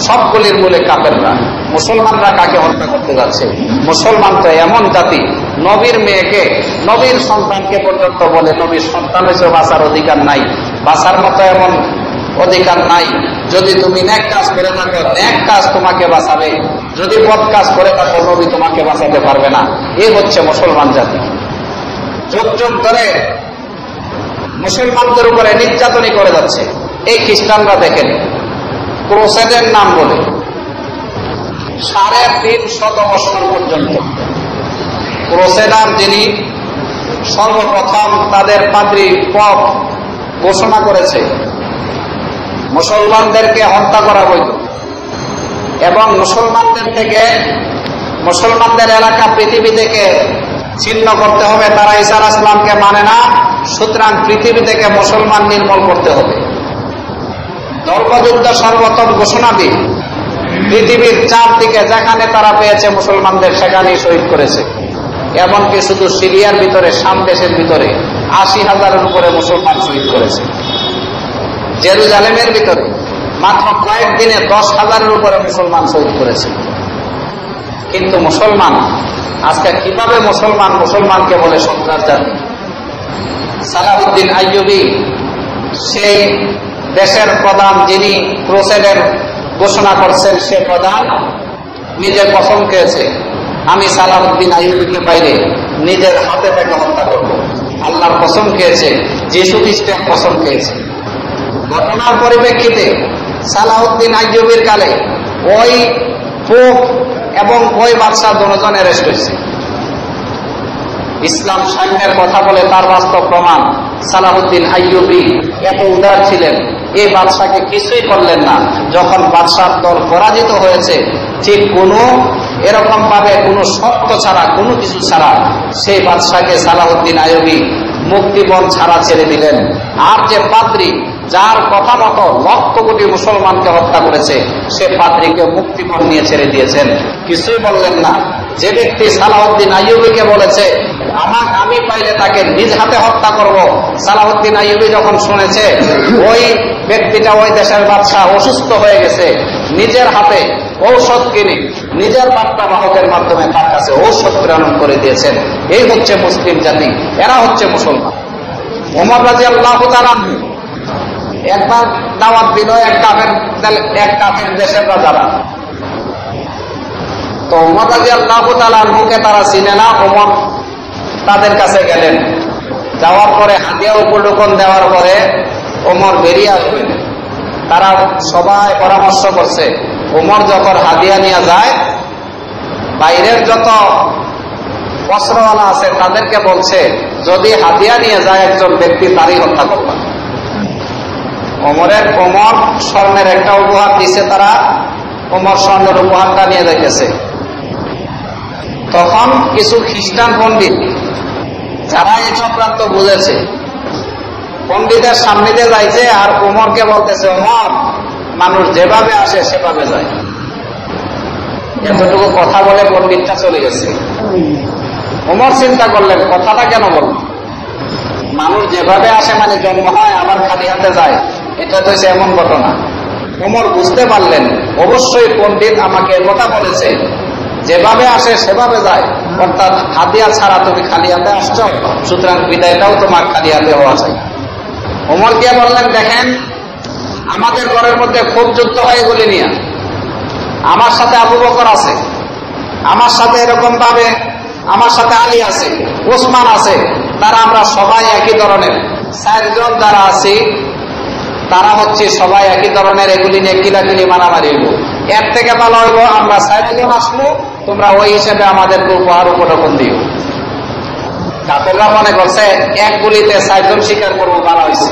সবগুলির মূলে কাফেররা। মুসলমানরা কাকে হত্যা করতে যাচ্ছে? মুসলমান তো এমন জাতি, নবীর মেয়েকে, নবীর সন্তানকে পর্যন্ত বলে নবীর সন্তান হয়েছে, বাঁচার অধিকার নাই, বাঁচার মতো এমন অধিকার নাই। যদি তুমি নেক কাজ করে থাকো, নেক কাজ তোমাকে বাঁচাবে, যদি বদ কাজ করে থাকো, নবী তোমাকে বাঁচাতে পারবে না। এই হচ্ছে মুসলমান জাতি। যুগ যুগ ধরে মুসলমানদের উপরে নির্যাতনই করে যাচ্ছে। এই খ্রিস্টানরা দেখেন, ক্রুসেডের নাম বলে 350 বছর পর্যন্ত ক্রুসেডার যিনি সর্বপ্রথম তাদের পাদ্রী পপ ঘোষণা করেছে মুসলমানদেরকে হত্যা করা বৈধ এবং মুসলমানদের এলাকা পৃথিবী থেকে ছিন্ন করতে হবে। তারা ঈসা আলাইহিস সালামকে মানে না, সুতরাং পৃথিবী থেকে মুসলমান নির্মূল করতে হবে। ধর্মযুদ্ধ সর্বপ্রথম ঘোষণা দিয়ে পৃথিবীর চারদিকে যেখানে তারা পেয়েছে মুসলমানদের সেখানেই শহীদ করেছে। এমনকি শুধু সিরিয়ার ভিতরে, শাম দেশের ভিতরে 80,000-এর উপরে মুসলমান শহীদ করেছে। জেরুজালেমের ভিতরে মাত্র কয়েকদিনে 10,000-এর উপরে মুসলমান শহীদ করেছে। কিন্তু মুসলমান আজকে কিভাবে মুসলমানকে বলে সন্ত্রাস জাতি। সালাহউদ্দিন আইয়ুবী সেই দেশের প্রধান, যিনি ক্রুসেডের ঘোষণা করছেন, সে প্রধান নিজে কসম খেয়েছে, আমি সালাহউদ্দিন আইয়ুবীকে বাইরে নিজের হাতে থেকে হত্যা করব। আল্লাহর কসম খেয়েছে, যিশু খ্রিস্টের কসম খেয়েছে। ঘটনার পরিপ্রেক্ষিতে সালাহউদ্দিন আইয়ুবীর কালে ওই পোপ এবং ওই বাদশাহ দুজন অ্যারেস্ট হয়েছে। ইসলাম সাম্যের কথা বলে তার বাস্তব প্রমাণ। সালাহুদ্দিন আইয়ুবী এত উদার ছিলেন, এই বাদশাকে কিছুই করলেন না। যখন বাদশার দল পরাজিত হয়েছে, ঠিক কোনো এরকম ভাবে কোনো শর্ত ছাড়া, কোনো কিছু ছাড়া সেই বাদশাকে সালাহুদ্দিন আইয়ুবী মুক্তিপণ ছাড়া ছেড়ে দিলেন। আর যে পাদ্রী, যার কথা মতো লক্ষ কোটি মুসলমানকে হত্যা করেছে, সে পাদ্রীকে মুক্তিপণ নিয়ে ছেড়ে দিয়েছেন, কিছুই বললেন না। যে ব্যক্তি সালাহুদ্দিন আইয়ুবীকে বলেছে আমি পাইলে তাকে নিজ হাতে হত্যা করব, সালাহুদ্দিন আইয়ুবী যখন শুনেছে ওই ব্যক্তিটা, ওই দেশের বাদশাহ অসুস্থ হয়ে গেছে, নিজের হাতে ঔষধ কিনে নিজের বার্তা বাহকের মাধ্যমে তার কাছে ঔষধ প্রেরণ করে দিয়েছেন। এই হচ্ছে মুসলিম জাতি, এরা হচ্ছে মুসলমান। ওমর রাদিয়াল্লাহু তাআলা একবার দাওয়াত দিল এক কাফের দেশের রাজারা। তো ওমর রাদিয়াল্লাহু তাআলার মুখে তারা চিনে না। ওমর তাদের কাছে গেলেন, যাওয়ার পরে হাদিয়া উপঢৌকন দেওয়ার পরে ওমর বেরিয়ে আসবেন। তারা সবাই পরামর্শ করছে, ওমর যখন হাদিয়া নিয়ে যায়, বাইরের যত অস্ত্রওয়ালা আছে তাদেরকে বলছে, যদি হাদিয়া নিয়ে যায় একজন ব্যক্তি, তারই হত্যা করবা। ওমর স্বর্ণের একটা উপহার দিছে, তারা ওমর স্বর্ণের উপহারটা নিয়ে যাইতেছে। তখন কিছু খ্রিস্টান পণ্ডিত, যারা এই চক্রান্ত বুঝেছে, পণ্ডিতের সামনে দিয়ে যাইছে আর ওমরকে বলতেছে, ওমর, মানুষ যেভাবে আসে সেভাবে যায়। এতটুকু কথা বলে পণ্ডিতটা চলে গেছে। ওমর চিন্তা করলেন, কথাটা কেন বলল? মানুষ যেভাবে আসে মানে জন্ম হয় আবার খালি হাতে যায়, এটা তো এমন ঘটনা। ওমর বুঝতে পারলেন, অবশ্যই পণ্ডিত আমাকে কথা বলেছে, যেভাবে আসে সেভাবে যায়, অর্থাৎ হাদিয়া ছাড়া তুমি খালি হাতে আসছো, সুতরাং বিদায়টাও তোমার খালি হাতে হওয়া চাই। ওমর গিয়ে বললেন, দেখেন আমাদের ঘরের মধ্যে খুব যুদ্ধ হয় এগুলি নিয়ে, আমার সাথে আবু বকর আছে, আমার সাথে এরকম ভাবে আমার সাথে আলী আছে, ওসমান আছে, তারা আমরা সবাই একই ধরনের, 4 জন যারা আছি তারা হচ্ছে সবাই একই ধরনের, এগুলি নিয়ে কিলাকিলি মারামারি হইব। এর থেকে ভালো হইব আমরা 4 জন আসলো, তোমরা ওই হিসেবে আমাদেরকে উপহার উপঢৌকন দিও। কাফেররা মনে করছে এক গুলিতে 4 জন শিকার করবো, মারা হয়েছে,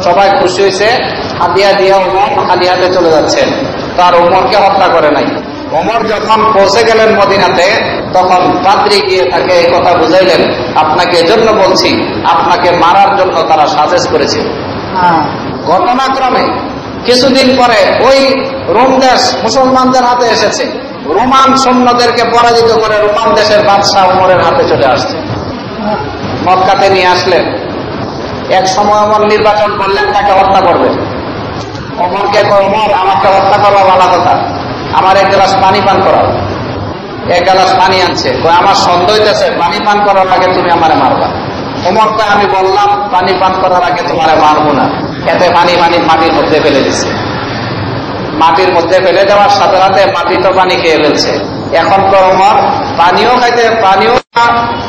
সবাই খুশি হয়েছে, হাদিয়া দিয়ে ওমর খালি হাতে চলে যাচ্ছেন। তার ওমরকে হত্যা করে নাই। ওমর যখন পৌঁছে গেলেন মদিনাতে, তখন পাদ্রী গিয়ে তাকে এই কথা বুঝাইলেন, আপনাকে এজন্য বলছি, আপনাকে মারার জন্য তারা সাজেশ করেছে। ঘটনাক্রমে কিছুদিন পরে ওই রোম দেশ মুসলমানদের হাতে এসেছে, রোমান সৈন্যদেরকে পরাজিত করে রোমান দেশের বাদশাহ ওমরের হাতে চলে আসছে। মক্কাতে নিয়ে আসলেন। এক সময় ওমর নির্বাচন করলেন তাকে হত্যা করবে। ওমরকে ওমর, আমাকে হত্যা করা ভালো কথা, আমার 1 গ্লাস পানি পান করাও। 1 গ্লাস পানি আনছে, আমার সন্দেহ হইতেছে পানি পান করার আগে তুমি আমারে মারবা। ওমরকে আমি বললাম পানি পান করার আগে তোমারে মারবো না। এতে পানি মাটির মধ্যে ফেলে দিচ্ছে। মাটির মধ্যে ফেলে দেওয়ার সাথে সাথে মাটি তো পানি খেয়ে ফেলছে। এখন তো ওমর পানিও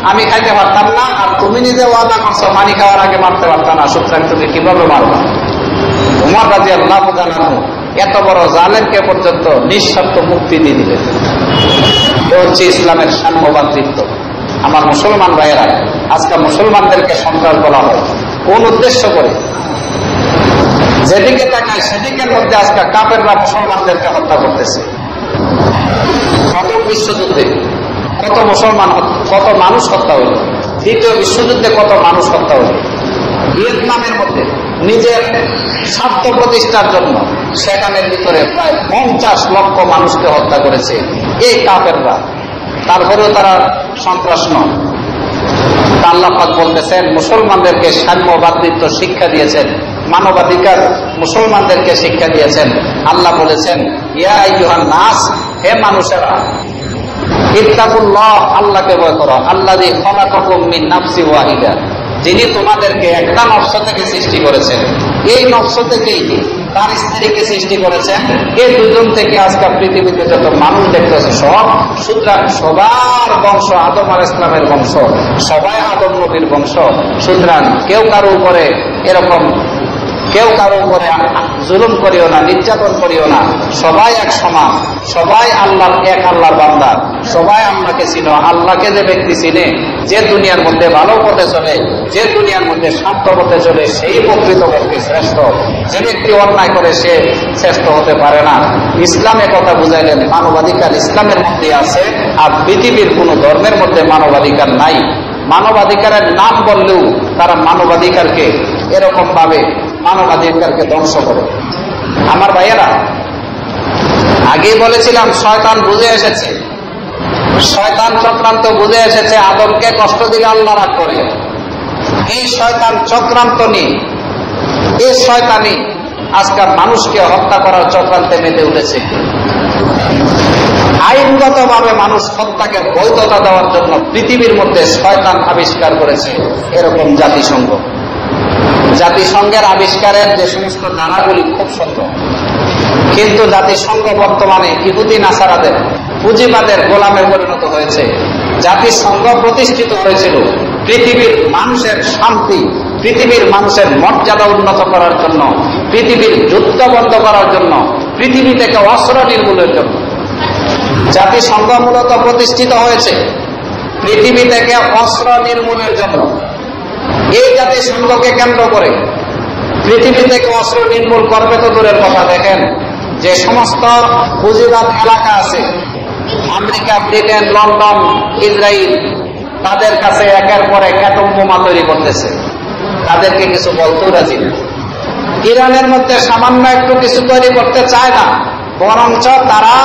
আমি খাইতে পারতাম না, আর তুমি নিজে ওয়াদা করছো পানি খাওয়ার আগে মারতে পারতাম না, সুতরাং তুমি কিভাবে মারবা? ওমর রাদিয়াল্লাহু তাআলা এত বড় জালেমকে পর্যন্ত নিঃশর্ত মুক্তি দিয়ে দিলেন। এ হচ্ছে ইসলামের সাম্যবাদিত্ব। আমার মুসলমান ভাইয়েরা, আজকে মুসলমানদেরকে সন্ত্রাস বলা হয় কোন উদ্দেশ্য করে? যেদিকে তাকায় সেদিকের মধ্যে আজকে কাফেররা মুসলমানদেরকে হত্যা করতেছে। প্রথম বিশ্বযুদ্ধে কত মানুষ হত্যা হইল, দ্বিতীয় বিশ্বযুদ্ধে কত মানুষ হত্যা হইল। ভিয়েতনামের মধ্যে নিজের স্বার্থ প্রতিষ্ঠার জন্য সেখানের ভিতরে প্রায় 50 লক্ষ মানুষকে হত্যা করেছে এই কাফেররা। তারপরেও তারা সন্ত্রাস নয়। আল্লাহ পাক বলতেছেন, মুসলমানদেরকে সাম্যবাদিত্ব শিক্ষা দিয়েছেন, মানবাধিকার মুসলমানদেরকে শিক্ষা দিয়েছেন। আল্লাহ বলেছেন, ইয়া আইয়ুহান নাস, হে মানুষেরা, ইত্তাকুল্লাহ, আল্লাহকে ভয় করো, আল্লাযী খালাকাকুম মিন নাফসিন ওয়াহিদা, যিনি তোমাদেরকে একটা নফস থেকে সৃষ্টি করেছেন। এই নফস থেকেই তার স্ত্রীকে সৃষ্টি করেছেন। এই দুজন থেকে আজকে পৃথিবীতে যত মানুষ দেখতেছে সব, সুতরাং সবার বংশ আদম আলাইহিস সালামের বংশ, সবাই আদম নবীর বংশ। সুতরাং কেউ কারো উপরে এরকম কেউ কারো উপরে জুলুম করিও না, নির্যাতন করিও না। সবাই এক সমান, সবাই আল্লাহর এক আল্লাহর বান্দা, সবাই আল্লাহকে চিনো। আল্লাহকে যে ব্যক্তি চিনে, যে দুনিয়ার মধ্যে ভালো পথে চলে, যে দুনিয়ার মধ্যে শান্ত পথে চলে, সেই প্রকৃতপক্ষে শ্রেষ্ঠ। যে ব্যক্তি অন্যায় করে সে শ্রেষ্ঠ হতে পারে না। ইসলামে কথা বুঝাইলেন মানবাধিকার ইসলামের মধ্যে আছে, আর পৃথিবীর কোন ধর্মের মধ্যে মানবাধিকার নাই। মানবাধিকারের নাম বললেও তারা মানবাধিকারকে এরকম ভাবে মানবাধিকারকে ধ্বংস করে। আমার ভাইয়েরা, আগেই বলেছিলাম শয়তান বুঝে এসেছে, শয়তান চক্রান্ত বুঝে এসেছে। আদমকে কষ্ট দিলে আল্লাহ রাগ করে। এই শয়তান চক্রান্ত নিয়ে, এই শয়তানি আজকাল মানুষকে হত্যা করার চক্রান্তে মেতে উঠেছে। আইনগত ভাবে মানুষ হত্যাকে বৈধতা দেওয়ার জন্য পৃথিবীর মধ্যে শয়তান আবিষ্কার করেছে এরকম জাতিসংঘ। জাতিসংঘের আবিষ্কারের যে সমস্ত ধারাগুলি খুব সুন্দর, কিন্তু জাতিসংঘ বর্তমানে ইহুদি নাসারাদের পুঁজিবাদের গোলামে পরিণত হয়েছে। জাতিসংঘ প্রতিষ্ঠিত হয়েছিল পৃথিবীর মানুষের শান্তি, পৃথিবীর মানুষের মর্যাদা উন্নত করার জন্য, পৃথিবীর যুদ্ধ বন্ধ করার জন্য, পৃথিবী থেকে অস্ত্র নির্মূলের জন্য। জাতিসংঘ মূলত প্রতিষ্ঠিত হয়েছে পৃথিবী থেকে অস্ত্র নির্মূলের জন্য। এই জাতিসংঘকে কেন্দ্র করে পৃথিবী থেকে অস্ত্র নির্মূল করবে তো দূরের কথা, দেখেন যে সমস্ত পুঁজিবাদ এলাকা আছে, আমেরিকা, ব্রিটেন, লন্ডন, ইসরায়েল, তাদের কাছে একের পর এক অ্যাটম বোমা তৈরি করতেছে। তাদেরকে কিছু বলতেও রাজি না। ইরানের মধ্যে সামান্য একটু কিছু তৈরি করতে চায় না, বরঞ্চ তারা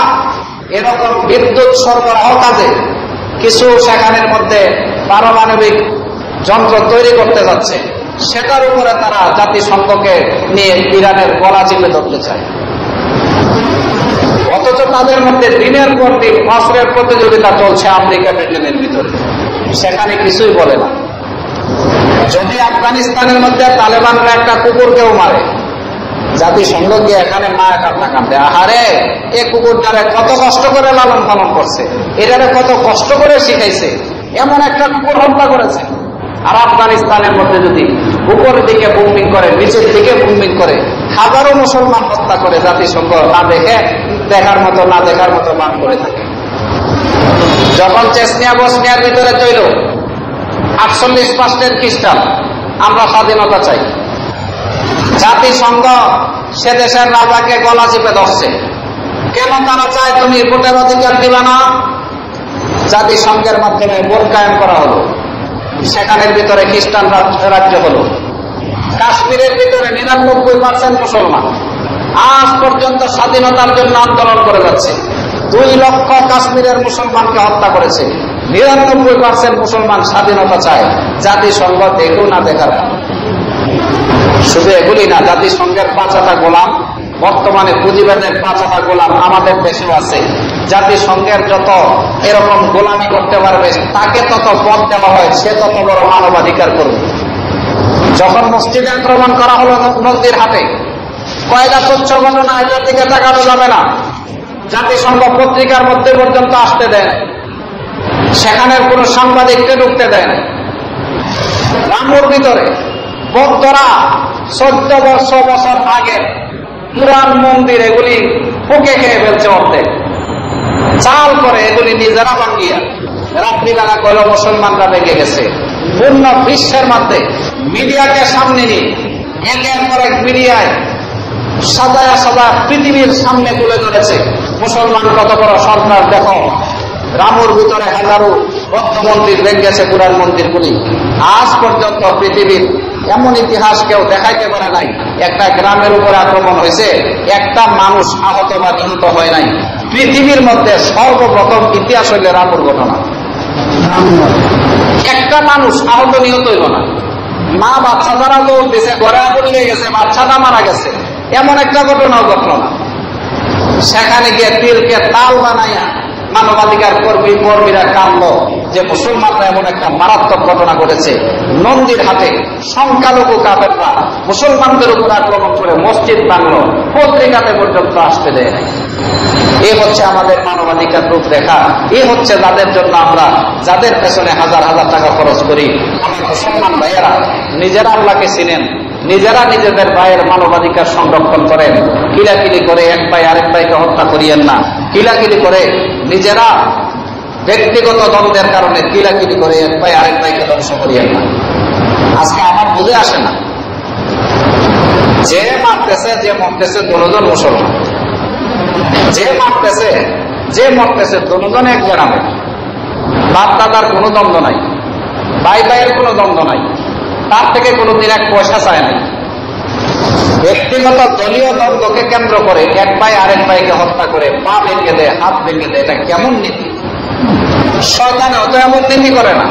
এরকম বিদ্যুৎ সরবরাহ কাজে কিছু সেখানের মধ্যে পারমাণবিক যন্ত্র তৈরি করতে যাচ্ছে। সেটার উপরে তারা জাতিসংঘকে নিয়ে ইরানের গলা চিপে ধরতে চায়। অথচ তাদের মধ্যে দিনের পর দিন অস্ত্রের প্রতিযোগিতা চলছে আমেরিকা, ব্রিটেনের ভিতরে, সেখানে কিছুই বলে না। যদি আফগানিস্তানের মধ্যে তালেবানরা একটা কুকুরকেও মারে, জাতিসংঘ গিয়ে এখানে মায়া কান্না কান্দে, আহারে এ কুকুরটারে কত কষ্ট করে লালন পালন করছে, এটারে কত কষ্ট করে শিখাইছে, এমন একটা কুকুর হত্যা করেছে। আর আফগানিস্তানের মধ্যে যদি উপরের দিকে বুমিং করে, নিচের দিকে বুমিং করে, হাজারো মুসলমান হত্যা করে, জাতিসংঘ না দেখে, দেখার মতো না দেখার মতো মান করে থাকে। যখন চেচনিয়া বসনিয়ার ভিতরে চইল 48% খ্রিস্টান, আমরা স্বাধীনতা চাই, জাতিসংঘ সে দেশের রাজাকে গলা চেপে ধরছে। কেন তারা চায় তুমি ভোটের অধিকার দিবা না? জাতিসংঘের মাধ্যমে ভোট কায়েম করা হলো, সেখানের ভিতরে খ্রিস্টান রাজ্য হলো। কাশ্মীরের ভিতরে 99% মুসলমান আজ পর্যন্ত স্বাধীনতার জন্য আন্দোলন করে যাচ্ছে। 2 লক্ষ কাশ্মীরের মুসলমানকে হত্যা করেছে। 99% মুসলমান স্বাধীনতা চায়। জাতিসংঘ দেখুন না দেখার। শুধু এগুলি না, জাতিসংঘের 5টা গোলাম, বর্তমানে পুঁজিবাদের 5টা গোলাম আমাদের দেশেও আছে। জাতিসংঘের যত এরকম গোলামি করতে পারবে তাকে তত পদ দেওয়া হয়, সে তত বড় মানবাধিকার করবে। যখন মসজিদে আক্রমণ করা হলো নদীর হাটে, কয়টা তুচ্ছ ঘটনা, এটার দিকে তাকানো যাবে না। জাতিসংঘ পত্রিকার মধ্যে পর্যন্ত আসতে দেয় না, সেখানের কোন সাংবাদিককে ঢুকতে দেয় না। রামুর ভিতরে বৌদ্ধরা 14 বছর আগে পুরান মন্দির এগুলি ফুকে খেয়ে ফেলছে, অর্ধেক চাল করে এগুলি নিজেরা ভাঙ্গিয়া রাত্রিবেলা কইল মুসলমানরা ভেঙে গেছে। পূর্ণ বিশ্বের মধ্যে মিডিয়াকে সামনে নিয়ে একের পর এক মিডিয়ায় সাজায়া সাজা পৃথিবীর সামনে তুলে ধরেছে মুসলমান কত বড় সরকার। দেখো রামুর ভিতরে হাজারো বৌদ্ধ মন্দির ভেঙেছে, পুরান মন্দিরগুলি। আজ পর্যন্ত পৃথিবীর এমন ইতিহাস কেউ দেখাইতে পারে নাই একটা গ্রামের উপরে আক্রমণ হয়েছে, একটা মানুষ আহত বা নিহত হয় নাই। পৃথিবীর মধ্যে সর্বপ্রথম ইতিহাস হইলে রামুর ঘটনা। একটা মানুষ আহত নিহত হইল না। মা বাচ্চা দ্বারা লোক দিয়েছে, ঘরে আগুন লেগে গেছে, বাচ্চাটা মারা গেছে, এমন একটা ঘটনাও ঘটল না। সেখানে গিয়ে তীরকে তাল বানাইয়া মানবাধিকার কর্মীরা কাঁদল যে মুসলমানরা এমন একটা মারাত্মক ঘটনা ঘটেছে। নন্দীর হাতে সংখ্যালঘু কাফেররা মুসলমানদের উপর আক্রমণ করে মসজিদ ভাঙল, পত্রিকাতে পর্যন্ত আসতে দেয় নাই। এ হচ্ছে আমাদের মানবাধিকার রূপ দেখা। এ হচ্ছে যাদের জন্য আমরা, যাদের পেছনে হাজার হাজার টাকা খরচ করি। আমার মুসলমান ভাইয়েরা নিজেরা আল্লাহকে চিনেন, নিজেরা নিজেদের ভাইয়ের মানবাধিকার সংরক্ষণ করেন, কিলাকিলি করে এক ভাই আরেক ভাইকে হত্যা করিয়েন না, কিলাকিলি করে নিজেরা ব্যক্তিগত দ্বন্দ্বের কারণে কিলাকিলি করে এক ভাই আরেক ভাইকে ধ্বংস করিয়েন না। আজকে আমার বুঝে আসে না, যে মারতেছে যে মরতেছে দুজন মুসলমান, যে মারতেছে যে মরতেছে দুজন এক গ্রামে, বাপ দাদার কোনো দ্বন্দ্ব নাই, ভাই ভাইয়ের কোনো দ্বন্দ্ব নাই, তার থেকে কোনোদিন এক পয়সা চায় নাই। ব্যক্তিগত দলীয় দ্বন্দ্বকে কেন্দ্র করে এক ভাই আরেক ভাইকে হত্যা করে পা ভেঙে দেয়, হাত ভেঙে দেয়, এটা কেমন নীতি? শয়তানে অত এমন নীতি করে না।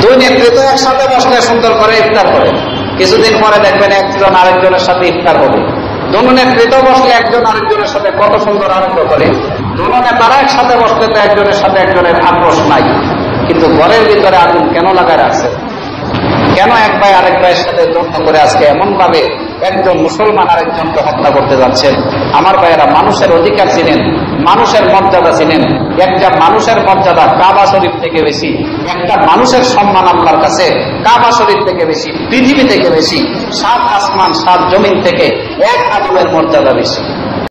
দুই নেতৃত্ব একসাথে বসলে সুন্দর করে ইফতার করে, কিছুদিন পরে দেখবেন একজন আরেকজনের সাথে ইফতার হবে। দুনো নেতৃত্ব বসলে একজন আরেকজনের সাথে কত সুন্দর আনন্দ করে। দুনো নেতারা একসাথে বসলে তো একজনের সাথে একজনের আক্রোশ নাই, কিন্তু ঘরের ভিতরে আগুন কেন লাগায় রাখছে? কেন এক ভাই আরেক ভাইয়ের সাথে দ্বন্দ্ব করে আজকে এমন ভাবে একজন মুসলমান আরেকজনকে হত্যা করতে যাচ্ছেন? আমার ভাইয়েরা, মানুষের অধিকার চিনেন, মানুষের মর্যাদা চিনেন। একটা মানুষের মর্যাদা কাবা শরীফ থেকে বেশি, একটা মানুষের সম্মান আল্লাহর কাছে কাবা শরীফ থেকে বেশি, পৃথিবী থেকে বেশি, 7 আসমান 7 জমিন থেকে এক আদমের মর্যাদা বেশি।